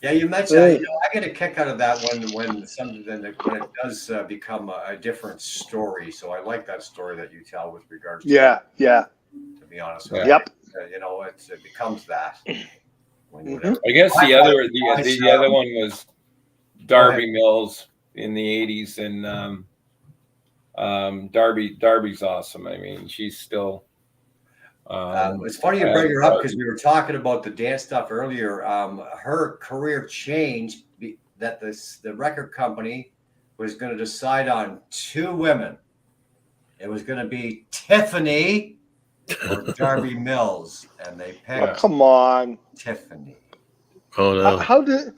Yeah, you mentioned. I get a kick out of that when it does become a different story. So I like that story that you tell with regards to yeah. To be honest with you, it becomes that. I guess the other one was Darby Mills in the '80s, and Darby's awesome. I mean, she's still. It's funny you bring her up because we were talking about the dance stuff earlier. Her career changed that the record company was going to decide on 2 women. It was going to be Tiffany or Darby Mills, and they picked. Oh, come on, Tiffany. Oh no! How did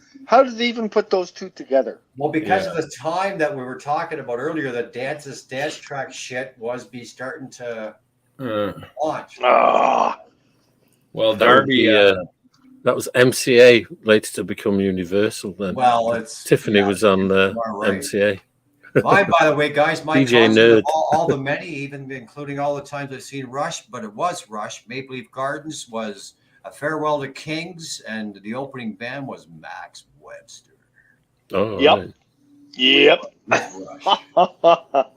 they even put those two together? Well, because of the time that we were talking about earlier, that dance track shit was starting to. Watch. Well, Darby, that was MCA later to become Universal. Then, Tiffany was on MCA. Mine, by the way, guys, my DJ concert Nerd. of all the many, even including all the times I've seen Rush, but it was Rush. Maple Leaf Gardens was A Farewell to Kings, and the opening band was Max Webster. Oh, yep.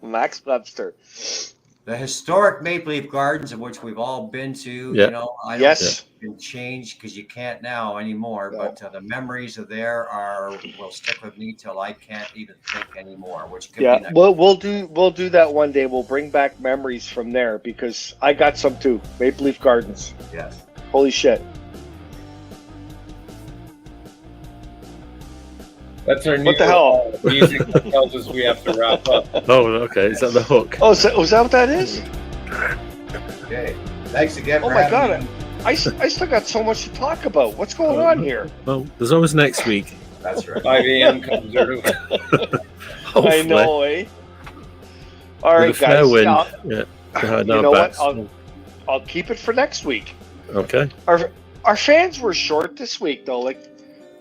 Max Webster. The historic Maple Leaf Gardens, of which we've all been to, I don't think it can change because you can't now anymore. No. But the memories of there will stick with me till I can't even think anymore. Which could be nice. we'll do that one day. We'll bring back memories from there because I got some too. Maple Leaf Gardens. Yes. Holy shit. That's our new What the hell? music that tells us we have to wrap up. Oh, okay. Is that the hook? Oh, is that what that is? Okay. Thanks again. Oh for my having me. God, I still got so much to talk about. What's going on here? Well, there's always next week. That's right. 5 a.m. comes early. I know, eh? All right, With a fair guys. wind. Now, Yeah. you know what? I'll keep it for next week. Okay. Our fans were short this week, though. Like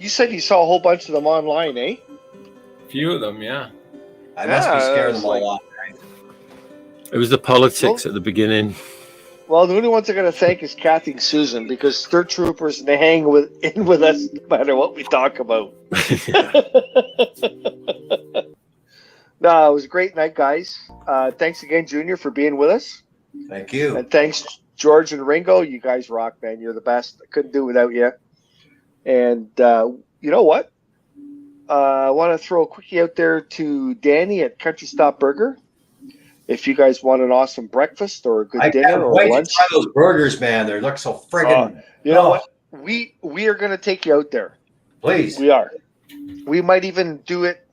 you said, you saw a whole bunch of them online, eh? Few of them, yeah. I must be Yeah, scaring it's them all like- off. It was the politics at the beginning. Well, the only ones I'm going to thank is Kathy and Susan because they're troopers and they hang in with us no matter what we talk about. No, it was a great night, guys. Thanks again, Junior, for being with us. Thank you. And thanks, George and Ringo. You guys rock, man. You're the best. I couldn't do it without you. And you know what? I want to throw a quickie out there to Danny at Country Stop Burger. If you guys want an awesome breakfast or a good I dinner can't or wait lunch, to try those burgers, man. They look so friggin'. you know what? We are going to take you out there. Please. We are. We might even do it.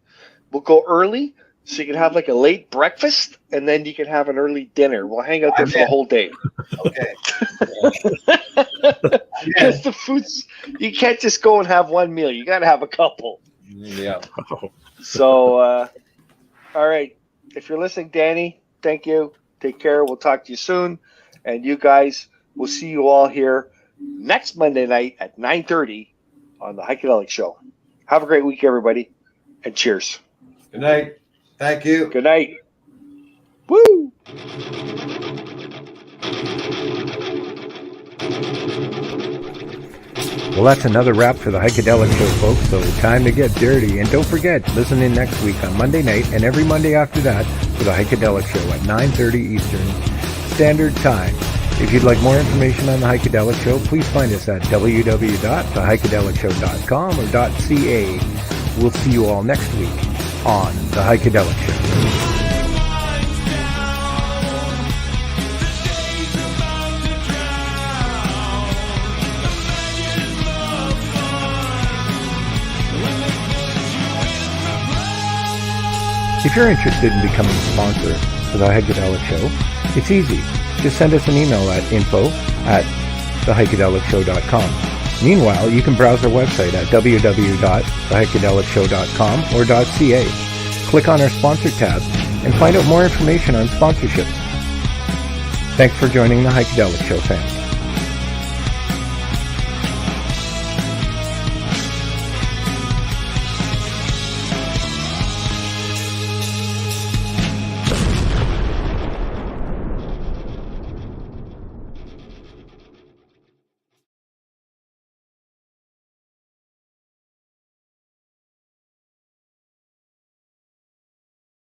We'll go early so you can have like a late breakfast and then you can have an early dinner. We'll hang out there for the whole day. Okay. Because the food's, you can't just go and have one meal. You got to have a couple. Yeah. So, all right. If you're listening, Danny, thank you. Take care. We'll talk to you soon. And you guys, we'll see you all here next Monday night at 9:30 on the Heikadelic Show. Have a great week, everybody. And cheers. Good night. Thank you. Good night. Woo! Well, that's another wrap for the Heikadelic Show, folks, so time to get dirty. And don't forget, listen in next week on Monday night and every Monday after that for the Heikadelic Show at 9:30 Eastern Standard Time. If you'd like more information on the Heikadelic Show, please find us at www.theheikedelicshow.com or .ca. We'll see you all next week on the Heikadelic Show. If you're interested in becoming a sponsor for the Heikadelic Show, it's easy. Just send us an email at info@theheikedelicshow.com. Meanwhile, you can browse our website at www.theheikedelicshow.com or .ca. Click on our sponsor tab and find out more information on sponsorships. Thanks for joining the Heikadelic Show, fans.